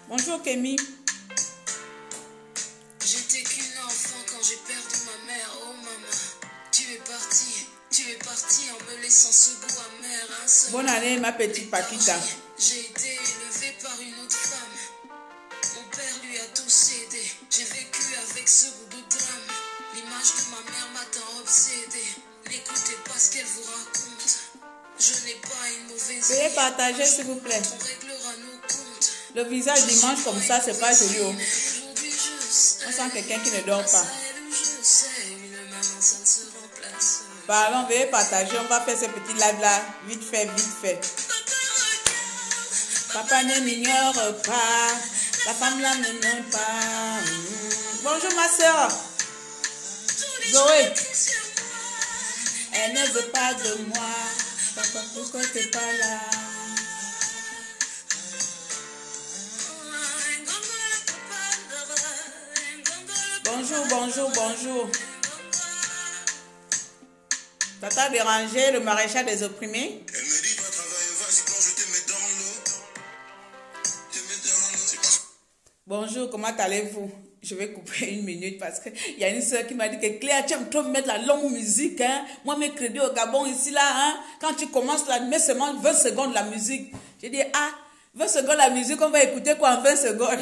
Bonjour Kémy. J'étais qu'une enfant quand j'ai perdu ma mère. Oh maman, tu es partie en me laissant ce goût amer. Bonne année ma petite Paquita. J'ai été élevée par une autre femme. Mon père lui a tout cédé. J'ai vécu avec ce goût de drame. L'image de ma mère m'a tant obsédée. N'écoutez pas ce qu'elle vous raconte. Je n'ai pas une mauvaise vie. Veuillez partager s'il vous plaît. On réglera nos comptes. Le visage dimanche comme ça, c'est pas joli. Oh. On sent quelqu'un qui ne dort pas. Pardon, veuillez partager. On va faire ce petit live là. Vite fait, vite fait. Papa ne m'ignore pas. La femme là ne m'aime pas. Bonjour ma soeur. Zoé. Elle ne veut pas de moi. Papa, pourquoi t'es pas là? Bonjour, bonjour, bonjour. Ça t'a dérangé le maréchal des opprimés? Elle me dit, va travailler, vas-y, quand je te mets dans l'eau. Bonjour, comment allez-vous? Je vais couper une minute parce qu'il y a une soeur qui m'a dit que Claire, tu aimes trop mettre la longue musique. Hein? Moi, mes crédits au Gabon, ici, là, hein? Quand tu commences, là, mets seulement 20 secondes la musique. J'ai dit, ah, 20 secondes la musique, on va écouter quoi en 20 secondes?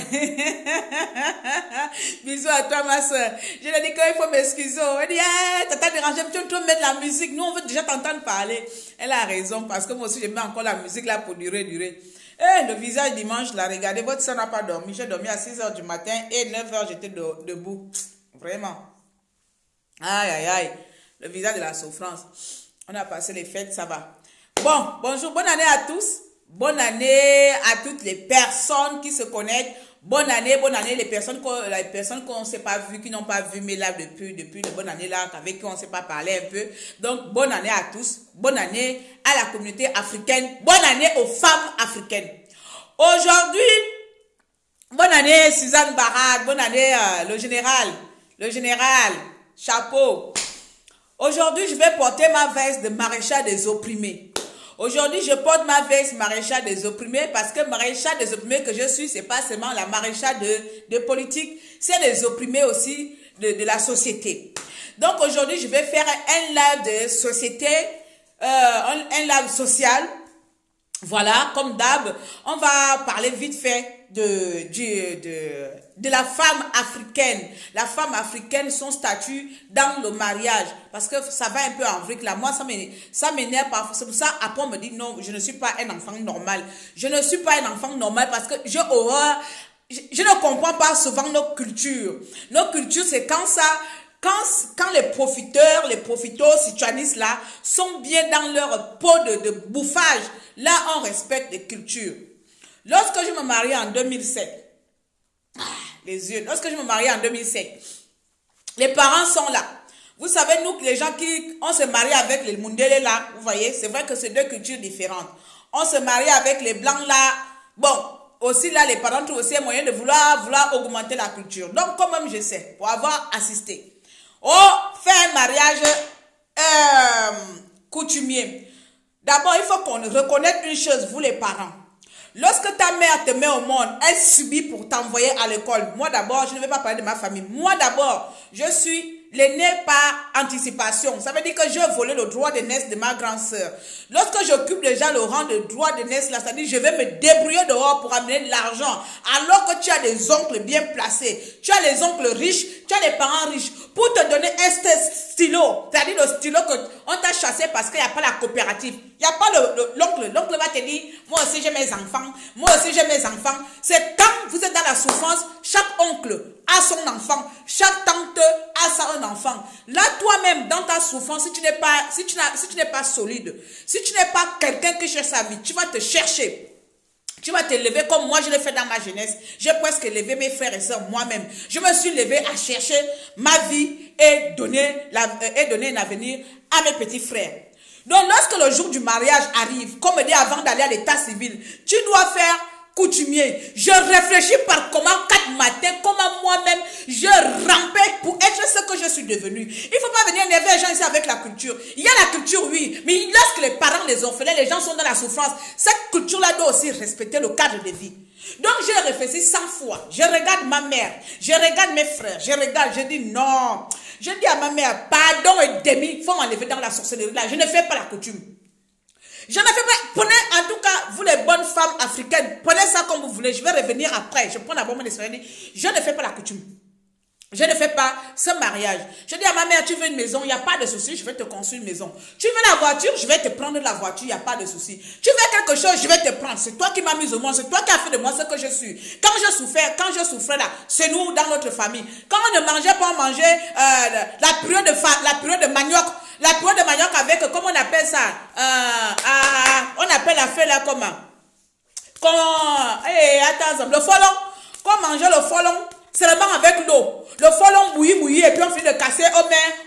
Bisous à toi, ma soeur. Je lui ai dit qu'il faut m'excuser. Elle dit, hey, t'as dérangé, tu aimes trop mettre la musique. Nous, on veut déjà t'entendre parler. Elle a raison parce que moi aussi, je mets encore la musique là pour durer. Eh, le visage dimanche, là, regardez, votre soeur n'a pas dormi. J'ai dormi à 6 h du matin et 9 h, j'étais debout. Vraiment. Aïe, aïe, aïe. Le visage de la souffrance. On a passé les fêtes, ça va. Bon, bonjour, bonne année à tous. Bonne année à toutes les personnes qui se connectent. Bonne année les personnes qu'on ne s'est pas vues, qui n'ont pas vu mes lives depuis de bonne année là, avec qui on ne s'est pas parlé un peu. Donc, bonne année à tous. Bonne année à la communauté africaine. Bonne année aux femmes africaines. Aujourd'hui, bonne année Suzanne Barak. Bonne année le général, chapeau. Aujourd'hui, je vais porter ma veste de maréchal des opprimés. Aujourd'hui, je porte ma veste maréchal des opprimés parce que maréchal des opprimés que je suis, c'est pas seulement la maréchal de politique, c'est les opprimés aussi de la société. Donc aujourd'hui, je vais faire un live de société, un live social. Voilà, comme d'hab, on va parler vite fait de la femme africaine. La femme africaine, son statut dans le mariage. Parce que ça va un peu en vrille là. Moi, ça m'énerve parfois. C'est pour ça, après, on me dit non, je ne suis pas un enfant normal. Je ne suis pas un enfant normal parce que j'ai horreur. Je ne comprends pas souvent nos cultures. Nos cultures, c'est quand ça... Quand les profiteurs, les situanistes là, sont bien dans leur peau de bouffage, là, on respecte les cultures. Lorsque je me marie en 2007, lorsque je me marie en 2007, les parents sont là. Vous savez, nous, les gens on se marie avec les Mundele là, vous voyez, c'est vrai que c'est deux cultures différentes. On se marie avec les Blancs là, bon, aussi là, les parents trouvent aussi un moyen de vouloir augmenter la culture. Donc, quand même, je sais, pour avoir assisté. Oh, faire un mariage coutumier. D'abord, il faut qu'on reconnaisse une chose, vous les parents. Lorsque ta mère te met au monde, elle subit pour t'envoyer à l'école. Moi d'abord, je ne vais pas parler de ma famille. Moi d'abord, je suis l'aîné par anticipation. Ça veut dire que je volais le droit d'aînesse de ma grande sœur. Lorsque j'occupe déjà le rang de droit d'aînesse, là, c'est-à-dire je vais me débrouiller dehors pour amener de l'argent. Alors que tu as des oncles bien placés, tu as les oncles riches, tu as les parents riches, pour te donner un stylo, c'est-à-dire le stylo qu'on t'a chassé parce qu'il n'y a pas la coopérative. Il n'y a pas l'oncle. L'oncle va te dire, moi aussi j'ai mes enfants, moi aussi j'ai mes enfants. C'est quand vous êtes dans la souffrance, chaque oncle a son enfant, chaque tante a un enfant. Là, toi-même, dans ta souffrance, si tu n'es pas solide, si tu n'es pas quelqu'un qui cherche sa vie, tu vas te chercher. Tu vas te lever comme moi je l'ai fait dans ma jeunesse. J'ai presque levé mes frères et sœurs moi-même. Je me suis levé à chercher ma vie et donner un avenir à mes petits frères. Donc lorsque le jour du mariage arrive, comme me dit avant d'aller à l'état civil, tu dois faire coutumier. Je réfléchis par comment 4 matins, comment moi-même je rampais pour être ce que je suis devenu. Il ne faut pas venir énerver les gens ici avec la culture. Il y a la culture, oui, mais lorsque les parents, les orphelins, les gens sont dans la souffrance, cette culture-là doit aussi respecter le cadre de vie. Donc j'ai réfléchi 100 fois. Je regarde ma mère, je regarde mes frères, je dis non. Je dis à ma mère, pardon et demi, il faut m'enlever dans la sorcellerie là. Je ne fais pas la coutume. Je ne fais pas. Prenez en tout cas, vous les bonnes femmes africaines, prenez ça comme vous voulez. Je vais revenir après. Je prends d'abord mon expérience. Je ne fais pas la coutume. Je ne fais pas ce mariage. Je dis à ma mère, tu veux une maison, il n'y a pas de souci, je vais te construire une maison. Tu veux la voiture, je vais te prendre la voiture, il n'y a pas de souci. Tu veux quelque chose, je vais te prendre. C'est toi qui m'as mis au monde, c'est toi qui as fait de moi ce que je suis. Quand je souffrais là, c'est nous dans notre famille. Quand on ne mangeait pas, on mangeait la purée de manioc. La purée de manioc avec, comment on appelle ça? On appelle la feuille là comment? Attends, le folon. Quand on mangeait le folon, seulement avec l'eau. Le folon bouilli, et puis on finit de casser,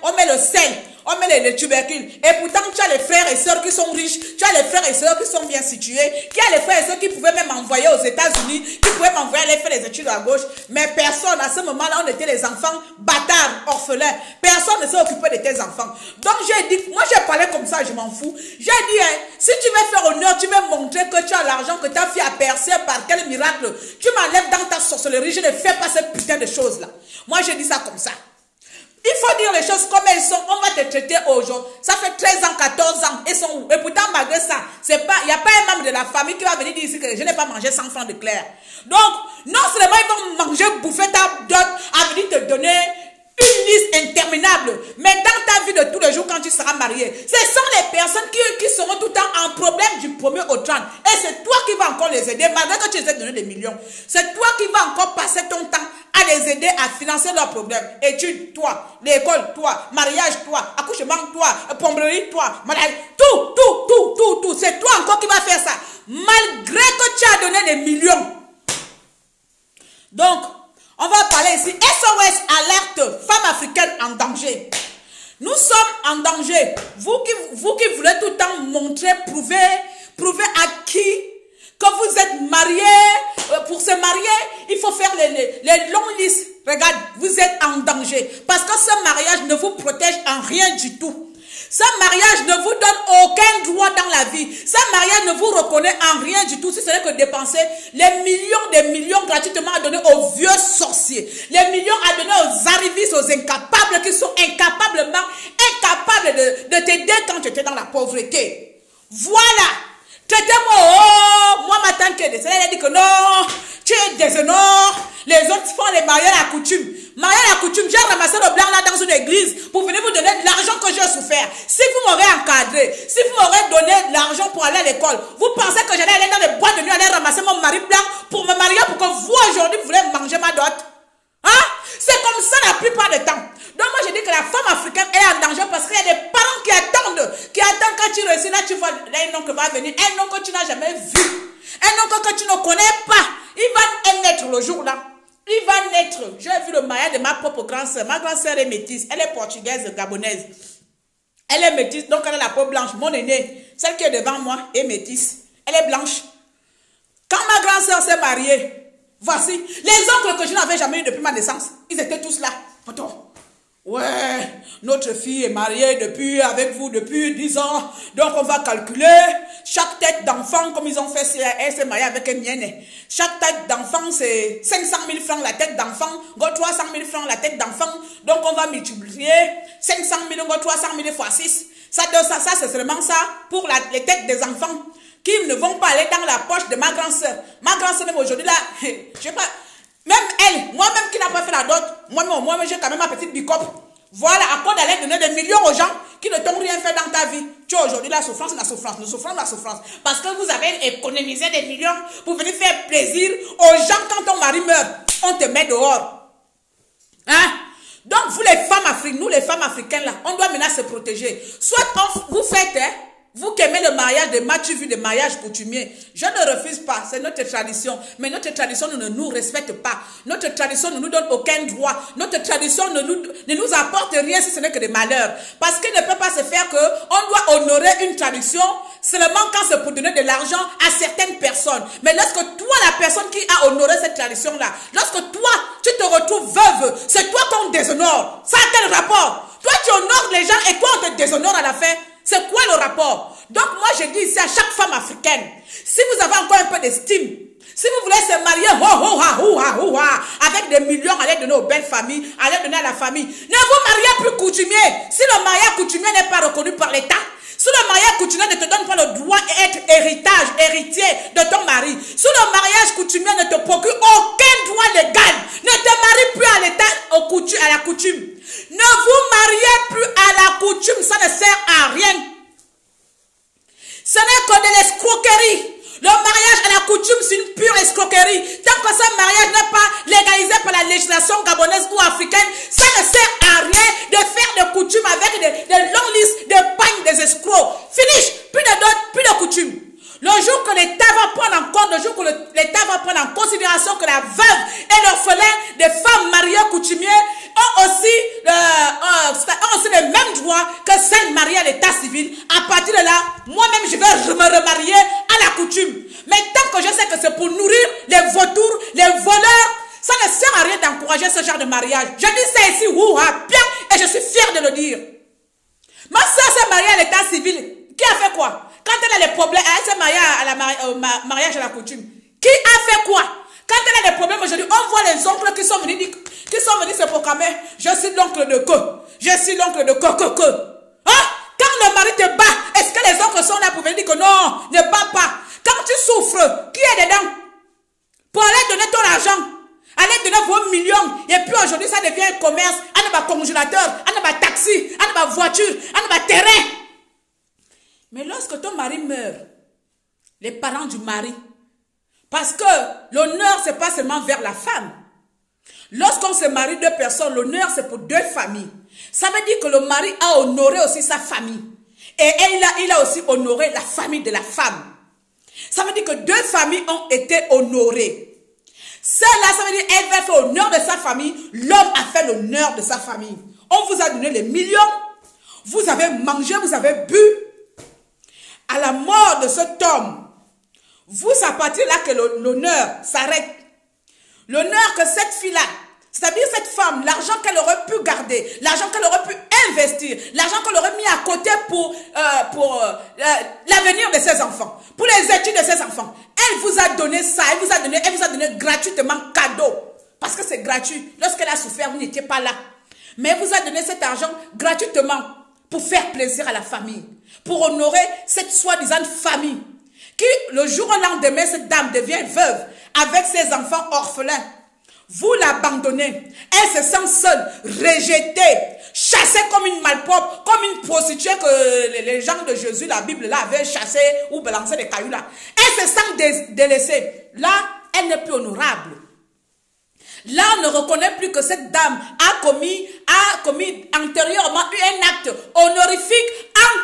on met le sel, on met les tubercules. Et pourtant, tu as les frères et sœurs qui sont riches, tu as les frères et sœurs qui sont bien situés, qui a les frères et sœurs qui pouvaient même m'envoyer aux États-Unis, qui pouvaient m'envoyer aller faire les études à gauche. Mais personne, à ce moment-là, on était les enfants bâtards, orphelins. Personne ne s'est occupé de tes enfants. Donc j'ai dit, moi j'ai parlé comme ça, je m'en fous. J'ai dit, hein, si tu veux faire honneur, tu veux montrer que tu as l'argent, que ta fille a percé par quel miracle, tu m'enlèves dans ta sorcellerie, je ne fais pas ces putains de choses-là. Moi, je dis ça comme ça. Il faut dire les choses comme elles sont. On va te traiter aujourd'hui. Ça fait 13 ans, 14 ans. Ils sont où? Et pourtant, malgré ça, il n'y a pas un membre de la famille qui va venir dire ici que je n'ai pas mangé 100 francs de clair. Donc, non seulement ils vont manger, bouffer ta dot, à venir te donner une liste interminable. Mais dans ta vie de tous les jours, quand tu seras marié, ce sont les personnes qui seront tout le temps en problème du 1er au 30. Et c'est toi qui vas encore les aider, malgré que tu les aies donné des millions. C'est toi qui vas encore passer ton temps à les aider à financer leurs problèmes. Études, toi. L'école, toi. Mariage, toi. Accouchement, toi. Plomberie, toi. Malade. Tout. C'est toi encore qui vas faire ça. Malgré que tu as donné des millions. Donc, on va parler ici. SOS, alerte, femmes africaines en danger. Nous sommes en danger. Vous qui voulez tout le temps montrer, prouver à qui que vous êtes mariés. Pour se marier, il faut faire les longues listes. Regarde, vous êtes en danger. Parce que ce mariage ne vous protège en rien du tout. Ce mariage ne vous donne aucun droit dans la vie. Ce mariage ne vous reconnaît en rien du tout. Si ce n'est que dépenser les millions des millions gratuitement à donner aux vieux sorciers. Les millions à donner aux arrivistes, aux incapables qui sont incapables de t'aider quand tu étais dans la pauvreté. Voilà. Traitez-moi, moi ma tante qui est décédée, elle a dit que non, tu es déshonore. Les autres font les mariages à la coutume. Mariage à la coutume, j'ai ramassé le blanc là dans une église pour venir vous donner de l'argent que j'ai souffert. Si vous m'aurez encadré, si vous m'aurez donné de l'argent pour aller à l'école, vous pensez que j'allais aller dans les boîtes de nuit, aller ramasser mon mari blanc pour me marier pour que vous aujourd'hui vous voulez manger ma dot? Hein? C'est comme ça la plupart du temps. Donc moi je dis que la femme africaine est en danger parce qu'il y a des parents qui attendent quand tu réussis. Là tu vois un oncle va venir, un oncle que tu n'as jamais vu, un oncle que tu ne connais pas. Il va naître le jour là. Il va naître. J'ai vu le mariage de ma propre grand-sœur. Ma grand-sœur est métisse. Elle est portugaise, gabonaise. Elle est métisse, donc elle a la peau blanche. Mon aînée, celle qui est devant moi, est métisse. Elle est blanche. Quand ma grand-sœur s'est mariée, voici les oncles que je n'avais jamais eu depuis ma naissance. Ils étaient tous là. Photo. Ouais, notre fille est mariée avec vous depuis 10 ans. Donc on va calculer chaque tête d'enfant, comme ils ont fait, elle s'est mariée avec un mien. Chaque tête d'enfant, c'est 500 000 francs la tête d'enfant, 300 000 francs la tête d'enfant. Donc on va multiplier 500 000, 300 000 fois 6. Ça c'est seulement ça pour les têtes des enfants qui ne vont pas aller dans la poche de ma grand-sœur. Ma grand-sœur même aujourd'hui là, je sais pas. Même elle, moi-même qui n'a pas fait la dot, moi-même j'ai quand même ma petite bicop. Voilà, à quoi d'aller donner des millions aux gens qui ne t'ont rien fait dans ta vie. Tu as aujourd'hui la souffrance. Nous souffrons de la souffrance. Parce que vous avez économisé des millions pour venir faire plaisir aux gens quand ton mari meurt. On te met dehors. Hein? Donc vous les femmes africaines, nous les femmes africaines là, on doit maintenant se protéger. Soit vous faites, hein, vous qui aimez le mariage de Mathieu vu des mariages coutumiers, je ne refuse pas, c'est notre tradition. Mais notre tradition ne nous respecte pas. Notre tradition ne nous donne aucun droit. Notre tradition ne nous apporte rien si ce n'est que des malheurs. Parce qu'il ne peut pas se faire qu'on doit honorer une tradition seulement quand c'est pour donner de l'argent à certaines personnes. Mais lorsque toi, la personne qui a honoré cette tradition-là, lorsque toi, tu te retrouves veuve, c'est toi qu'on déshonore. Ça a quel rapport? Toi, tu honores les gens et toi, on te déshonore à la fin. C'est quoi le rapport? Donc, moi, je dis ici à chaque femme africaine, si vous avez encore un peu d'estime, si vous voulez se marier avec des millions, allez donner aux belles familles, allez donner à la famille. Ne vous mariez plus coutumier. Si le mariage coutumier n'est pas reconnu par l'État, si le mariage coutumier ne te donne pas le droit d'être héritier de ton mari, si le mariage coutumier ne te procure aucun droit légal, ne te marie plus à l'État, à la coutume. Ne vous mariez plus à la coutume, ça ne sert à rien. Ce n'est que de l'escroquerie. Le mariage à la coutume, c'est une pure escroquerie. Tant que ce mariage n'est pas légalisé par la législation gabonaise ou africaine, ça ne sert à rien de faire des coutumes avec des longues listes de pagnes des escrocs. Finish, plus de dot, plus de coutumes. Le jour que l'État va prendre en compte, le jour que l'État va prendre en considération que la veuve et l'orphelin des femmes mariées coutumiers ont aussi les mêmes droits que celles mariées à l'état civil, à partir de là, moi-même je vais me remarier à la coutume. Mais tant que je sais que c'est pour nourrir les vautours, les voleurs, ça ne sert à rien d'encourager ce genre de mariage. Je dis ça ici, bien, et je suis fière de le dire. Ma soeur s'est mariée à l'état civil. Qui a fait quoi? Quand elle a des problèmes, elle s'est mariée au mariage à la coutume. Qui a fait quoi? Quand elle a des problèmes aujourd'hui, on voit les oncles qui sont venus se proclamer. Je suis l'oncle de quoi? Je suis l'oncle de quoi? Hein? Quand le mari te bat, est-ce que les oncles sont là pour venir dire que non, ne bats pas? Quand tu souffres, qui est dedans? Pour aller donner ton argent, aller donner vos millions. Et puis aujourd'hui, ça devient un commerce. On a un congélateur, on a un taxi, on a une voiture, on a un terrain. Mais lorsque ton mari meurt, les parents du mari, parce que l'honneur, ce n'est pas seulement vers la femme. Lorsqu'on se marie deux personnes, l'honneur, c'est pour deux familles. Ça veut dire que le mari a honoré aussi sa famille. Et il a aussi honoré la famille de la femme. Ça veut dire que deux familles ont été honorées. Celle-là, ça veut dire qu'elle va faire l'honneur de sa famille. L'homme a fait l'honneur de sa famille. On vous a donné les millions. Vous avez mangé, vous avez bu. À la mort de cet homme, vous, c'est à partir de là que l'honneur s'arrête. L'honneur que cette fille-là, c'est-à-dire cette femme, l'argent qu'elle aurait pu garder, l'argent qu'elle aurait pu investir, l'argent qu'elle aurait mis à côté pour l'avenir de ses enfants, pour les études de ses enfants. Elle vous a donné ça, elle vous a donné gratuitement cadeau. Parce que c'est gratuit. Lorsqu'elle a souffert, vous n'étiez pas là. Mais elle vous a donné cet argent gratuitement pour faire plaisir à la famille, pour honorer cette soi-disant famille, qui le jour au lendemain, cette dame devient veuve avec ses enfants orphelins. Vous l'abandonnez, elle se sent seule, rejetée, chassée comme une malpropre, comme une prostituée que les gens de Jésus, la Bible là, avaient chassé ou balancé des cailloux là. Elle se sent délaissée. Là, elle n'est plus honorable. Là, on ne reconnaît plus que cette dame a commis antérieurement un acte honorifique en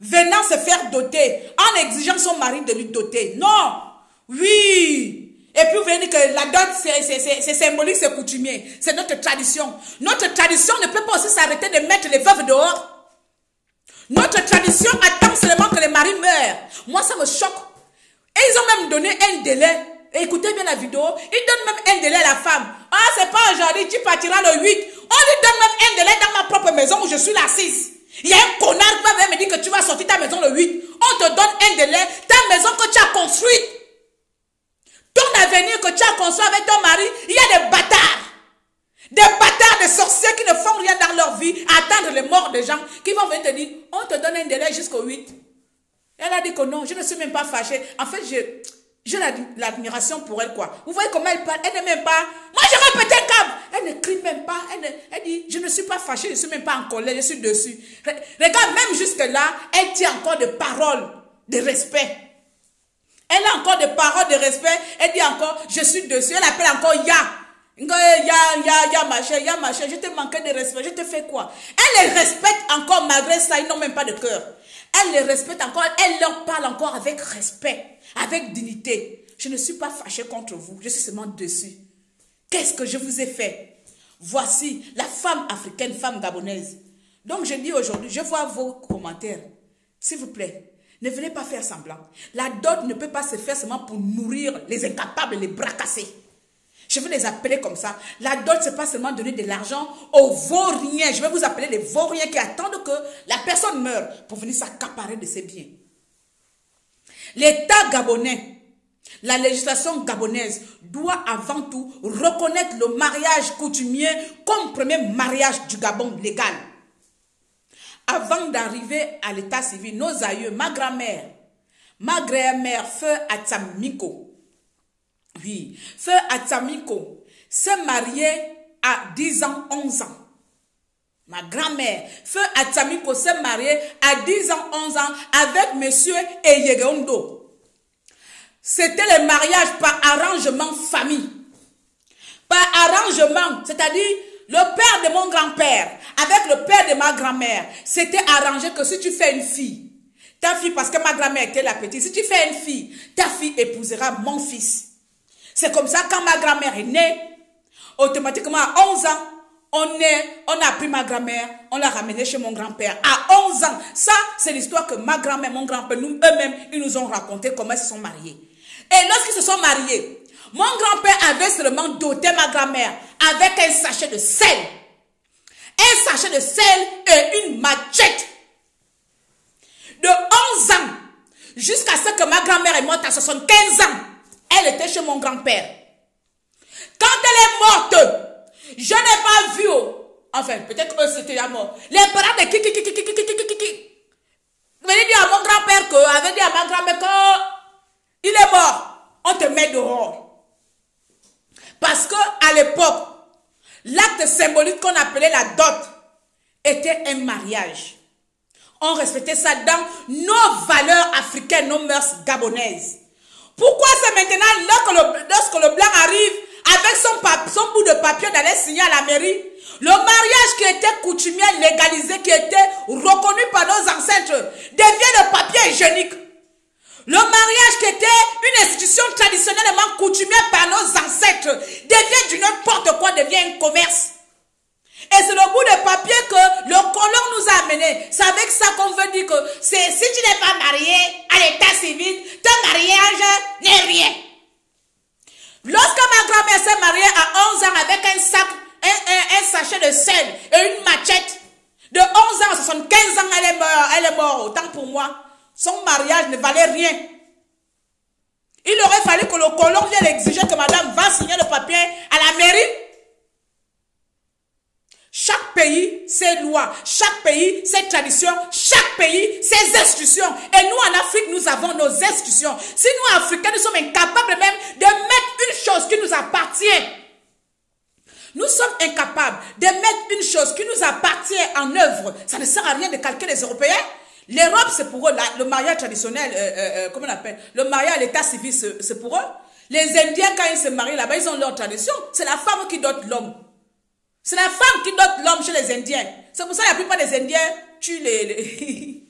venant se faire doter, en exigeant son mari de lui doter. Non, oui. Et puis vous venez dire que la dot, c'est symbolique, c'est coutumier. C'est notre tradition. Notre tradition ne peut pas aussi s'arrêter de mettre les veuves dehors. Notre tradition attend seulement que les maris meurent. Moi, ça me choque. Et ils ont même donné un délai. Écoutez bien la vidéo. Ils donnent même un délai à la femme. Ah, c'est pas aujourd'hui, tu partiras le 8. On lui donne même un délai dans ma propre maison où je suis l'assise. Il y a un connard qui va me dire que tu vas sortir ta maison le 8. On te donne un délai. Ta maison que tu as construite. Ton avenir que tu as construit avec ton mari, il y a des bâtards. Des bâtards, des sorciers qui ne font rien dans leur vie, à attendre les morts des gens, qui vont venir te dire, on te donne un délai jusqu'au 8. Elle a dit que non, je ne suis même pas fâchée. En fait, j'ai l'admiration pour elle, quoi. Vous voyez comment elle parle, elle n'est même pas... Moi, je répète un câble. Elle ne crie même pas. Elle dit, je ne suis pas fâchée, je ne suis même pas en colère, je suis dessus. Regarde, même jusque-là, elle tient encore des paroles de respect. Elle a encore des paroles de respect. Elle dit encore, je suis dessus. Elle appelle encore Ya. Ya, ma chère, je te manquais de respect. Je te fais quoi? Elle les respecte encore malgré ça. Ils n'ont même pas de cœur. Elle les respecte encore. Elle leur parle encore avec respect, avec dignité. Je ne suis pas fâchée contre vous. Je suis seulement dessus. Qu'est-ce que je vous ai fait? Voici la femme africaine, femme gabonaise. Donc je dis aujourd'hui, je vois vos commentaires. S'il vous plaît. Ne venez pas faire semblant. La dot ne peut pas se faire seulement pour nourrir les incapables, les bras cassés. Je vais les appeler comme ça. La dot, ce n'est pas seulement donner de l'argent aux vauriens. Je vais vous appeler les vauriens qui attendent que la personne meure pour venir s'accaparer de ses biens. L'État gabonais, la législation gabonaise doit avant tout reconnaître le mariage coutumier comme premier mariage du Gabon légal. Avant d'arriver à l'état civil, nos aïeux, ma grand-mère, Feu Atsamiko, oui, Feu Atsamiko s'est mariée à 10 ans, 11 ans. Ma grand-mère, Feu Atsamiko s'est mariée à 10 ans, 11 ans avec monsieur Eyegeondo. C'était le mariage par arrangement famille. Par arrangement, c'est-à-dire le père de mon grand-père avec le père de ma grand-mère, c'était arrangé que si tu fais une fille, ta fille, parce que ma grand-mère était la petite, si tu fais une fille, ta fille épousera mon fils. C'est comme ça, quand ma grand-mère est née, automatiquement à 11 ans, on a pris ma grand-mère, on l'a ramenée chez mon grand-père. À 11 ans, ça, c'est l'histoire que ma grand-mère, mon grand-père, eux-mêmes, ils nous ont raconté comment ils se sont mariés. Et lorsqu'ils se sont mariés, mon grand-père avait seulement doté ma grand-mère avec un sachet de sel. Un sachet de sel et une machette. De 11 ans jusqu'à ce que ma grand-mère est morte à 75 ans, elle était chez mon grand-père. Quand elle est morte, je n'ai pas vu, enfin peut-être eux c'était la mort, les parents de qui venaient dire à mon grand-père que, avait dit à ma grand-mère que il est mort, on te met dehors. Parce que à l'époque, l'acte symbolique qu'on appelait la dot était un mariage. On respectait ça dans nos valeurs africaines, nos mœurs gabonaises. Pourquoi c'est maintenant lorsque le blanc arrive avec son bout de papier d'aller signer à la mairie, le mariage qui était coutumier, légalisé, qui était reconnu par nos ancêtres, devient le papier hygiénique. Le mariage qui était une institution traditionnellement coutumière par nos ancêtres devient du n'importe quoi, devient un commerce. Et c'est le bout de papier que le colon nous a amené. C'est avec ça qu'on veut dire que si tu n'es pas marié à l'état civil, ton mariage n'est rien. Lorsque ma grand-mère s'est mariée à 11 ans avec un sachet de sel et une machette, de 11 ans à 75 ans, elle est morte. Autant pour moi, son mariage ne valait rien. Il aurait fallu que le colon vienne exiger que madame va signer le papier à la mairie. Chaque pays, ses lois, chaque pays, ses traditions, chaque pays, ses institutions. Et nous, en Afrique, nous avons nos institutions. Si nous, Africains, nous sommes incapables même de mettre une chose qui nous appartient. Nous sommes incapables de mettre une chose qui nous appartient en œuvre. Ça ne sert à rien de calquer les Européens. L'Europe, c'est pour eux, le mariage traditionnel, comment on appelle? Le mariage à l'état civil, c'est pour eux. Les Indiens, quand ils se marient là-bas, ils ont leur tradition. C'est la femme qui dote l'homme. C'est la femme qui dote l'homme chez les Indiens. C'est pour ça que la plupart des Indiens tuent les...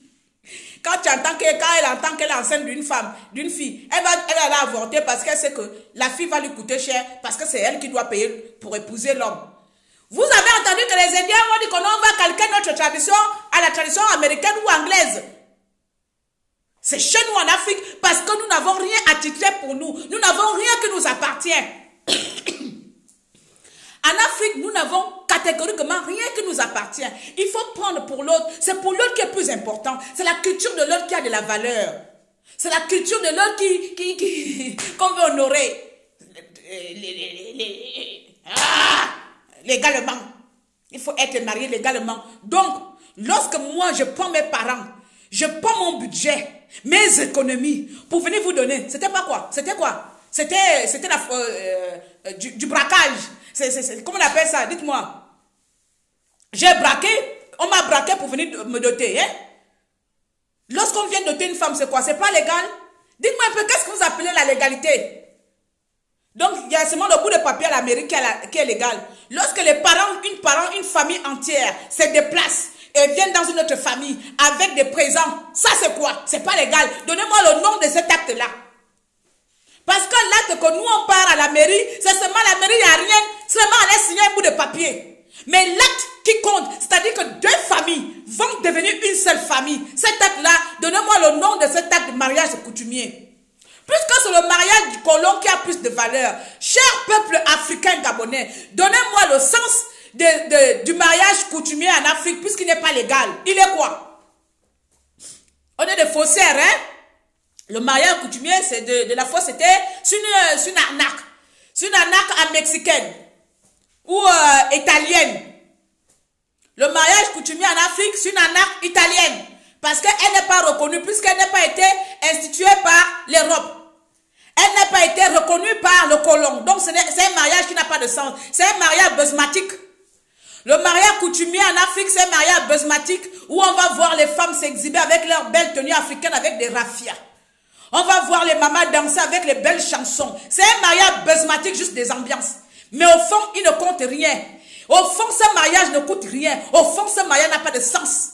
Quand elle entend qu'elle est enceinte d'une femme, d'une fille, elle va aller avorter parce qu'elle sait que la fille va lui coûter cher parce que c'est elle qui doit payer pour épouser l'homme. Vous avez entendu que les Indiens ont dit qu'on va calquer notre tradition à la tradition américaine ou anglaise. C'est chez nous en Afrique parce que nous n'avons rien attitré pour nous. Nous n'avons rien qui nous appartient. En Afrique, nous n'avons catégoriquement rien qui nous appartient. Il faut prendre pour l'autre. C'est pour l'autre qui est plus important. C'est la culture de l'autre qui a de la valeur. C'est la culture de l'autre qu'on veut honorer. Légalement. Il faut être marié légalement. Donc, lorsque moi, je prends mes parents, je prends mon budget, mes économies, pour venir vous donner, c'était pas quoi? C'était quoi? C'était du braquage. Comment on appelle ça? Dites-moi. J'ai braqué. On m'a braqué pour venir me doter. Hein? Lorsqu'on vient doter une femme, c'est quoi? C'est pas légal? Dites-moi un peu, qu'est-ce que vous appelez la légalité? Donc, il y a seulement le bout de papier à l'Amérique qui est légal. Lorsque les parents, une famille entière se déplace et viennent dans une autre famille avec des présents, ça c'est quoi? C'est pas légal. Donnez-moi le nom de cet acte-là. Parce que l'acte que nous on part à la mairie, c'est seulement la mairie, il n'y a rien, seulement aller signer un bout de papier. Mais l'acte qui compte, c'est-à-dire que deux familles vont devenir une seule famille. Cet acte-là, donnez-moi le nom de cet acte de mariage coutumier. Puisque c'est le mariage du colon qui a plus de valeur. Cher peuple africain, Gabonais, donnez-moi le sens du mariage coutumier en Afrique, puisqu'il n'est pas légal. Il est quoi? On est des faussaires, hein? Le mariage coutumier, c'est de la fois, c'était une arnaque. C'est une arnaque mexicaine ou italienne. Le mariage coutumier en Afrique, c'est une arnaque italienne. Parce qu'elle n'est pas reconnue, puisqu'elle n'a pas été instituée par l'Europe. Elle n'a pas été reconnue par le colon. Donc, c'est un mariage qui n'a pas de sens. C'est un mariage basmatique. Le mariage coutumier en Afrique, c'est un mariage basmatique où on va voir les femmes s'exhiber avec leurs belles tenues africaines avec des raffias. On va voir les mamas danser avec les belles chansons. C'est un mariage basmatique, juste des ambiances. Mais au fond, il ne compte rien. Au fond, ce mariage ne coûte rien. Au fond, ce mariage n'a pas de sens.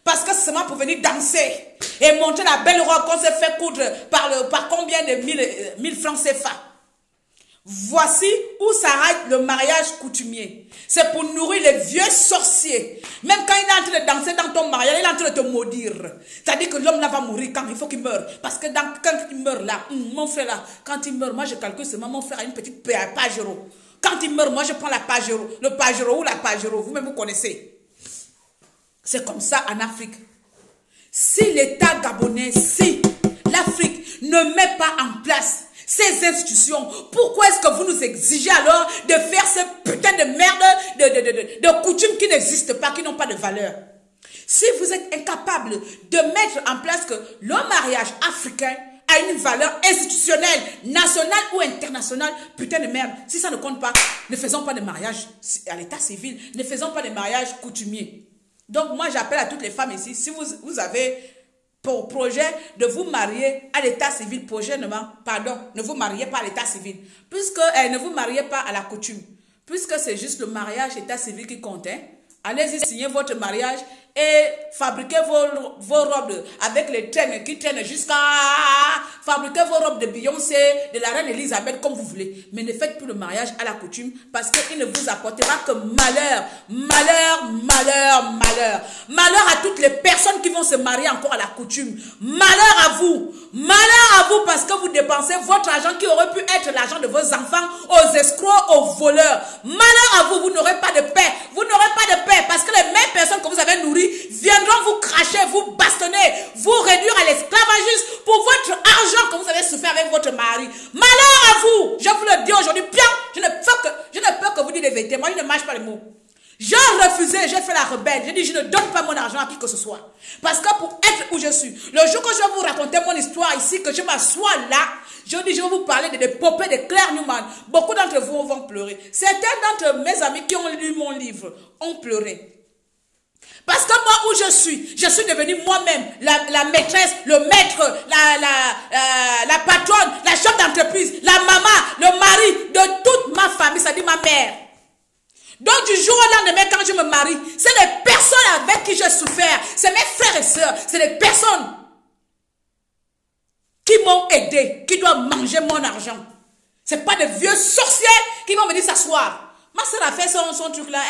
Parce que c'est seulement pour venir danser et montrer la belle robe qu'on s'est fait coudre par combien de 1000 francs CFA. Voici où s'arrête le mariage coutumier. C'est pour nourrir les vieux sorciers. Même quand il est en train de danser dans ton mariage, il est en train de te maudire. C'est-à-dire que l'homme là va mourir quand il faut qu'il meure. Parce que quand il meurt là, mon frère là, quand il meurt, moi je calcule seulement mon frère a une petite Pajero. Quand il meurt, moi je prends la Pajero, le Pajero ou la Pajero, vous-même vous connaissez. C'est comme ça en Afrique. Si l'État gabonais, si l'Afrique ne met pas en place ces institutions, pourquoi est-ce que vous nous exigez alors de faire ce putain de merde de coutumes qui n'existent pas, qui n'ont pas de valeur? Si vous êtes incapable de mettre en place que le mariage africain a une valeur institutionnelle, nationale ou internationale, putain de merde, si ça ne compte pas, ne faisons pas de mariage à l'état civil, ne faisons pas de mariage coutumier. Donc moi j'appelle à toutes les femmes ici, si vous avez pour projet de vous marier à l'état civil prochainement, pardon, ne vous mariez pas à l'état civil, puisque ne vous mariez pas à la coutume, puisque c'est juste le mariage état civil qui compte, hein. Allez-y, signez votre mariage et fabriquez vos robes avec les traînes qui traînent jusqu'à... Fabriquez vos robes de Beyoncé, de la reine Elisabeth, comme vous voulez. Mais ne faites plus le mariage à la coutume parce qu'il ne vous apportera que malheur. Malheur, malheur, malheur. Malheur à toutes les personnes qui vont se marier encore à la coutume. Malheur à vous. Malheur à vous parce que vous dépensez votre argent qui aurait pu être l'argent de vos enfants aux escrocs, aux voleurs. Malheur à vous, vous n'aurez pas de paix. Vous n'aurez pas de paix parce que les mêmes personnes que vous avez nourries viendront vous cracher, vous bastonner, vous réduire à l'esclavagisme pour votre argent que vous avez souffert avec votre mari. Malheur à vous. Je vous le dis aujourd'hui, bien, je ne peux que vous dire les vérités. Moi, je ne mâche pas les mots. J'ai refusé, j'ai fait la rebelle. J'ai dit, je ne donne pas mon argent à qui que ce soit. Parce que pour être où je suis, le jour que je vais vous raconter mon histoire ici, que je m'assois là, je dis, je vais vous parler de l'épopée de Claire Newman. Beaucoup d'entre vous vont pleurer. Certains d'entre mes amis qui ont lu mon livre ont pleuré. Parce que moi, où je suis devenue moi-même la maîtresse, le maître, la patronne, la chef d'entreprise, la maman, le mari de toute ma famille, c'est-à-dire ma mère. Donc du jour au lendemain, quand je me marie, c'est les personnes avec qui j'ai souffert, c'est mes frères et sœurs, c'est les personnes qui m'ont aidé, qui doivent manger mon argent. C'est pas des vieux sorciers qui vont venir s'asseoir. Ma soeur a fait son truc là,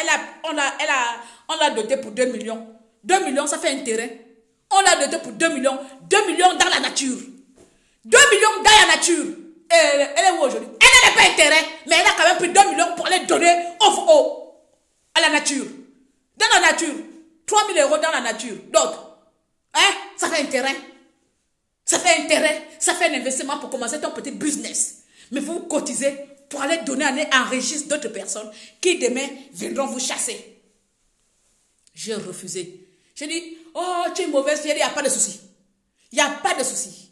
on l'a doté pour 2 millions. 2 millions, ça fait un terrain. On l'a doté pour 2 millions. 2 millions dans la nature. 2 millions dans la nature. Elle est où aujourd'hui? Elle n'est pas un terrain, mais elle a quand même pris 2 millions pour les donner à la nature. Dans la nature. 3 000 € dans la nature. D'autres. Hein? Ça fait un terrain. Ça fait un terrain. Ça fait un investissement pour commencer ton petit business. Mais vous cotisez pour aller donner, aller enrichir d'autres personnes qui demain viendront vous chasser. J'ai refusé. J'ai dit, oh, tu es mauvaise fille, il n'y a pas de souci. Il n'y a pas de souci.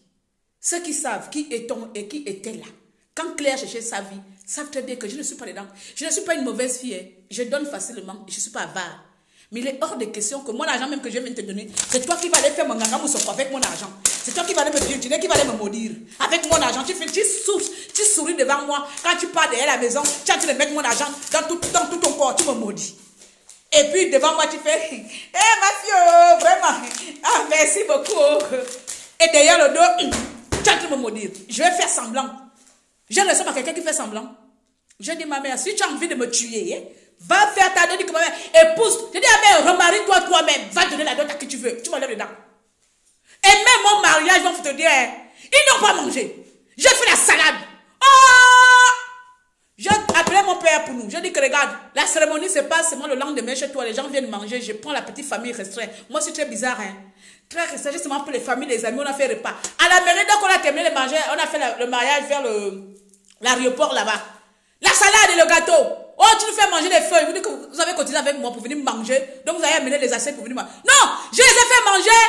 Ceux qui savent qui est-on et qui était là, quand Claire cherchait sa vie, savent très bien que je ne suis pas dedans. Je ne suis pas une mauvaise fille. Hein. Je donne facilement. Je ne suis pas avare. Mais il est hors de question que mon argent même que je viens de te donner, c'est toi qui vas aller faire mon ganga moussoko avec mon argent. C'est toi qui vas aller me dire, qui va aller me maudire. Avec mon argent, tu souris devant moi. Quand tu pars derrière la maison, tu es en train de mettre mon argent dans tout ton corps, tu me maudis. Et puis devant moi, tu fais, ma fille, vraiment, ah, merci beaucoup. Et derrière le dos, tu es en train de me maudire. Je vais faire semblant. Je ne ressemble à quelqu'un qui fait semblant. Je dis, ma mère, si tu as envie de me tuer, hein, va faire ta dot, ma mère, épouse. Je dis, ma mère, remarie-toi toi-même. Va donner la dot à qui tu veux. Tu m'enlèves dedans. Et même mon mariage, ils vont te dire, hein, ils n'ont pas mangé. J'ai fait la salade. Oh! J'ai appelé mon père pour nous. Je dis que regarde, la cérémonie se passe seulement le lendemain chez toi. Les gens viennent manger. Je prends la petite famille restreinte. Moi, c'est très bizarre. Hein? Très restreint, justement pour les familles, les amis. On a fait repas. À la mairie, donc on a terminé de manger. On a fait le mariage vers l'aéroport là-bas. La salade et le gâteau. Oh, tu nous fais manger des feuilles. Vous dites que vous avez cotisé avec moi pour venir manger. Donc vous avez amené les assiettes pour venir manger. Non, je les ai fait manger.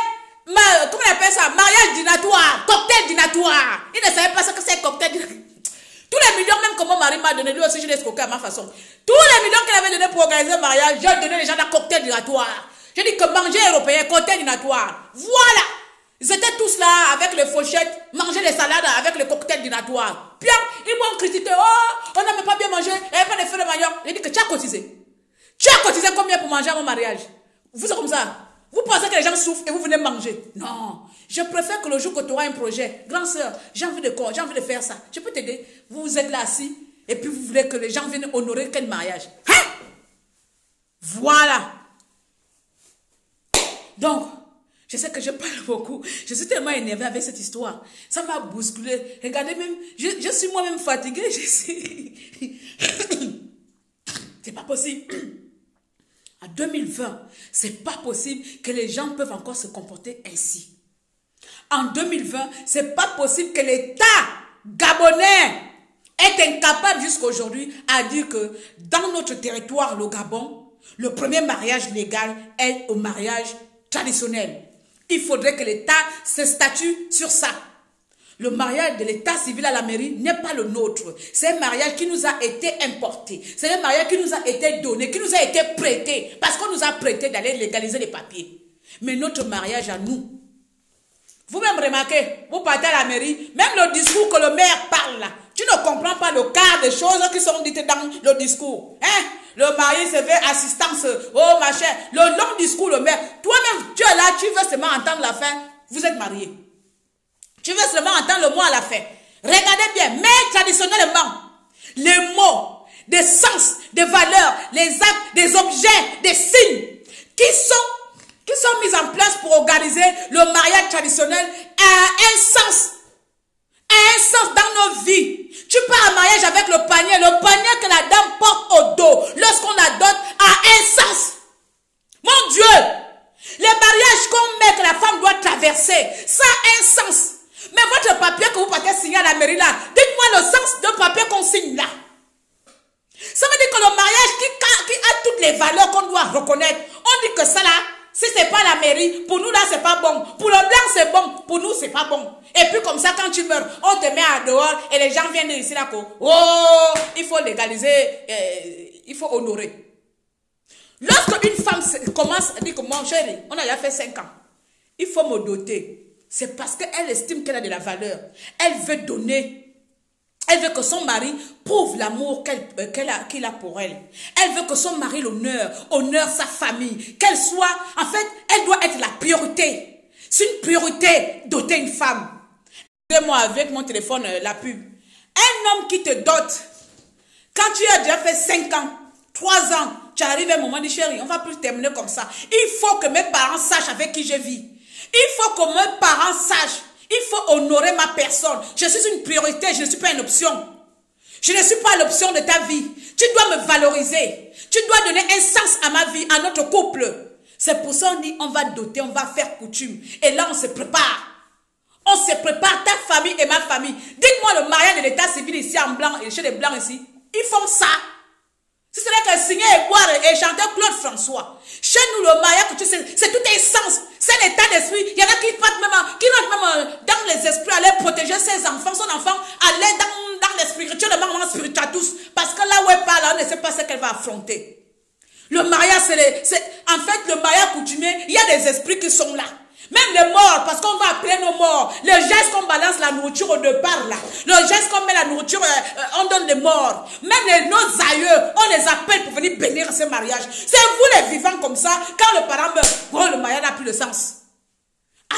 Comment on appelle ça? Mariage dînatoire. Cocktail dînatoire. Ils ne savaient pas ce que c'est cocktail dînatoire. Tous les millions, même comme mon mari m'a donné, lui aussi je l'ai escroqué à ma façon. Tous les millions qu'il avait donné pour organiser le mariage, j'ai donné les gens dans cocktail dînatoire. Je dis que manger européen, cocktail dînatoire. Voilà. Ils étaient tous là avec les fourchettes, manger les salades avec le cocktail dînatoire. Puis ils m'ont critiqué. Oh, on n'a même pas bien mangé. Il n'y avait pas de feu de manioc. J'ai dit que tu as cotisé. Tu as cotisé combien pour manger à mon mariage? Vous êtes comme ça. Vous pensez que les gens souffrent et vous venez manger. Non. Je préfère que le jour que tu auras un projet, grande sœur, j'ai envie de quoi? J'ai envie de faire ça. Je peux t'aider. Vous êtes là assis et puis vous voulez que les gens viennent honorer quel mariage? Hein? Voilà. Donc, je sais que je parle beaucoup. Je suis tellement énervée avec cette histoire. Ça m'a bousculé. Regardez même, je suis moi-même fatiguée. Je suis... C'est pas possible. En 2020, c'est pas possible que les gens peuvent encore se comporter ainsi. En 2020, c'est pas possible que l'État gabonais est incapable jusqu'à aujourd'hui à dire que dans notre territoire, le Gabon, le premier mariage légal est au mariage traditionnel. Il faudrait que l'État se statue sur ça. Le mariage de l'état civil à la mairie n'est pas le nôtre. C'est un mariage qui nous a été importé. C'est un mariage qui nous a été donné, qui nous a été prêté. Parce qu'on nous a prêté d'aller légaliser les papiers. Mais notre mariage à nous, vous-même remarquez, vous partez à la mairie, même le discours que le maire parle là, tu ne comprends pas le quart des choses qui sont dites dans le discours. Hein? Le mari se fait assistance, oh machin, le long discours, le maire. Toi-même, tu es là, tu veux seulement entendre la fin, vous êtes mariés. Tu veux seulement entendre le mot à la fin. Regardez bien, mais traditionnellement, les mots, des sens, des valeurs, les actes, des objets, des signes qui sont mis en place pour organiser le mariage traditionnel a un sens dans nos vies. Tu pars en mariage avec le panier que la dame porte au dos lorsqu'on la donne a un sens. Mon Dieu, les mariages qu'on met que la femme doit traverser, ça a un sens. Mais votre papier que vous partez signer à la mairie là, dites-moi le sens d'un papier qu'on signe là. Ça veut dire que le mariage qui a toutes les valeurs qu'on doit reconnaître, on dit que ça là, si c'est pas la mairie, pour nous là c'est pas bon. Pour le blanc c'est bon, pour nous c'est pas bon. Et puis comme ça quand tu meurs, on te met à dehors et les gens viennent ici là. Oh, il faut légaliser, il faut honorer. Lorsque une femme commence à dire que mon chéri, on a déjà fait 5 ans, il faut me doter. C'est parce qu'elle estime qu'elle a de la valeur. Elle veut donner. Elle veut que son mari prouve l'amour qu'il a pour elle. Elle veut que son mari honore sa famille. Qu'elle soit, en fait, elle doit être la priorité. C'est une priorité doter une femme. Regardez-moi avec mon téléphone la pub. Un homme qui te dote, quand tu as déjà fait 5 ans, 3 ans, tu arrives à un moment, dit chérie, on va plus terminer comme ça. Il faut que mes parents sachent avec qui je vis. Il faut que mes parents sachent. Il faut honorer ma personne. Je suis une priorité, je ne suis pas une option. Je ne suis pas l'option de ta vie. Tu dois me valoriser. Tu dois donner un sens à ma vie, à notre couple. C'est pour ça qu'on dit, on va doter, on va faire coutume. Et là, on se prépare. On se prépare, ta famille et ma famille. Dites-moi le mariage de l'état civil ici en blanc et chez les blancs ici. Ils font ça. Si ce n'est que signer et boire et chanter Claude François. Chez nous, le mariage, c'est tout un sens. C'est l'état d'esprit. Il y en a qui rentrent même dans les esprits, aller protéger ses enfants, son enfant, aller dans les spirituellement, spirituatus. Parce que là où elle parle, on ne sait pas ce qu'elle va affronter. Le mariage, en fait, le mariage coutumier, il y a des esprits qui sont là. Même les morts, parce qu'on va appeler nos morts. Le geste qu'on balance la nourriture au départ là. Le geste qu'on met la nourriture, on donne les morts. Même nos aïeux, on les appelle pour venir bénir ce mariage. C'est vous les vivants comme ça, quand le parent meurt, oh, le mariage n'a plus de sens.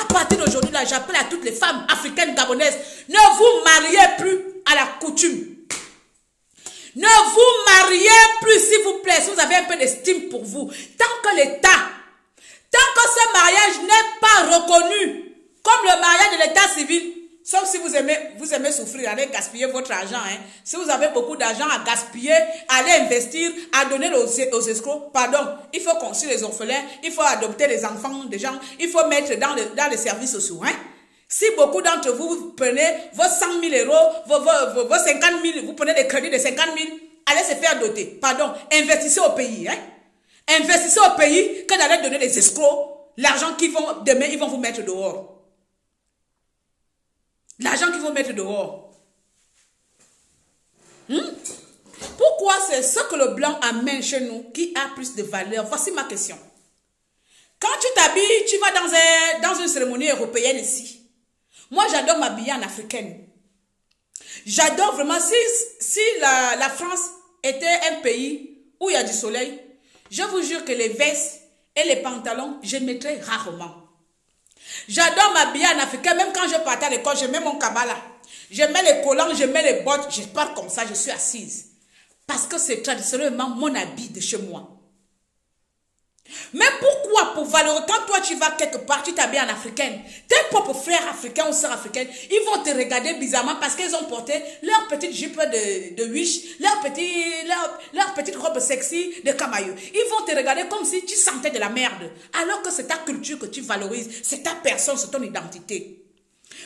À partir d'aujourd'hui là, j'appelle à toutes les femmes africaines gabonaises, ne vous mariez plus à la coutume. Ne vous mariez plus s'il vous plaît, si vous avez un peu d'estime pour vous. Tant que l'État, tant que ce mariage n'est pas reconnu comme le mariage de l'état civil, Sauf si vous aimez souffrir, allez gaspiller votre argent. Hein. Si vous avez beaucoup d'argent à gaspiller, allez investir, à donner aux escrocs. Pardon, il faut construire les orphelins, il faut adopter les enfants des gens, il faut mettre dans les services sociaux. Hein. Si beaucoup d'entre vous, vous prenez vos 100 000 euros, vos 50 000, vous prenez des crédits de 50 000, allez se faire doter. Pardon, investissez au pays. Hein. Investissez au pays que d'aller donner les escrocs l'argent qu'ils vont, demain, ils vont vous mettre dehors. L'argent qu'ils vont mettre dehors. Pourquoi c'est ce que le blanc amène chez nous qui a plus de valeur? Voici ma question. Quand tu t'habilles, tu vas dans une cérémonie européenne ici. Moi, j'adore m'habiller en africaine. J'adore vraiment, si la France était un pays où il y a du soleil, je vous jure que les vestes et les pantalons, je mettrais rarement. J'adore m'habiller en africain, même quand je partais à l'école, je mets mon kabala. Je mets les collants, je mets les bottes, je pars comme ça, je suis assise. Parce que c'est traditionnellement mon habit de chez moi. Mais pourquoi pour valoriser, quand toi tu vas quelque part, tu t'habilles en africaine, tes propres frères africains ou sœurs africaines, ils vont te regarder bizarrement parce qu'ils ont porté leur petite jupe de wish, leur petite robe sexy de camailleux. Ils vont te regarder comme si tu sentais de la merde. Alors que c'est ta culture que tu valorises, c'est ta personne, c'est ton identité.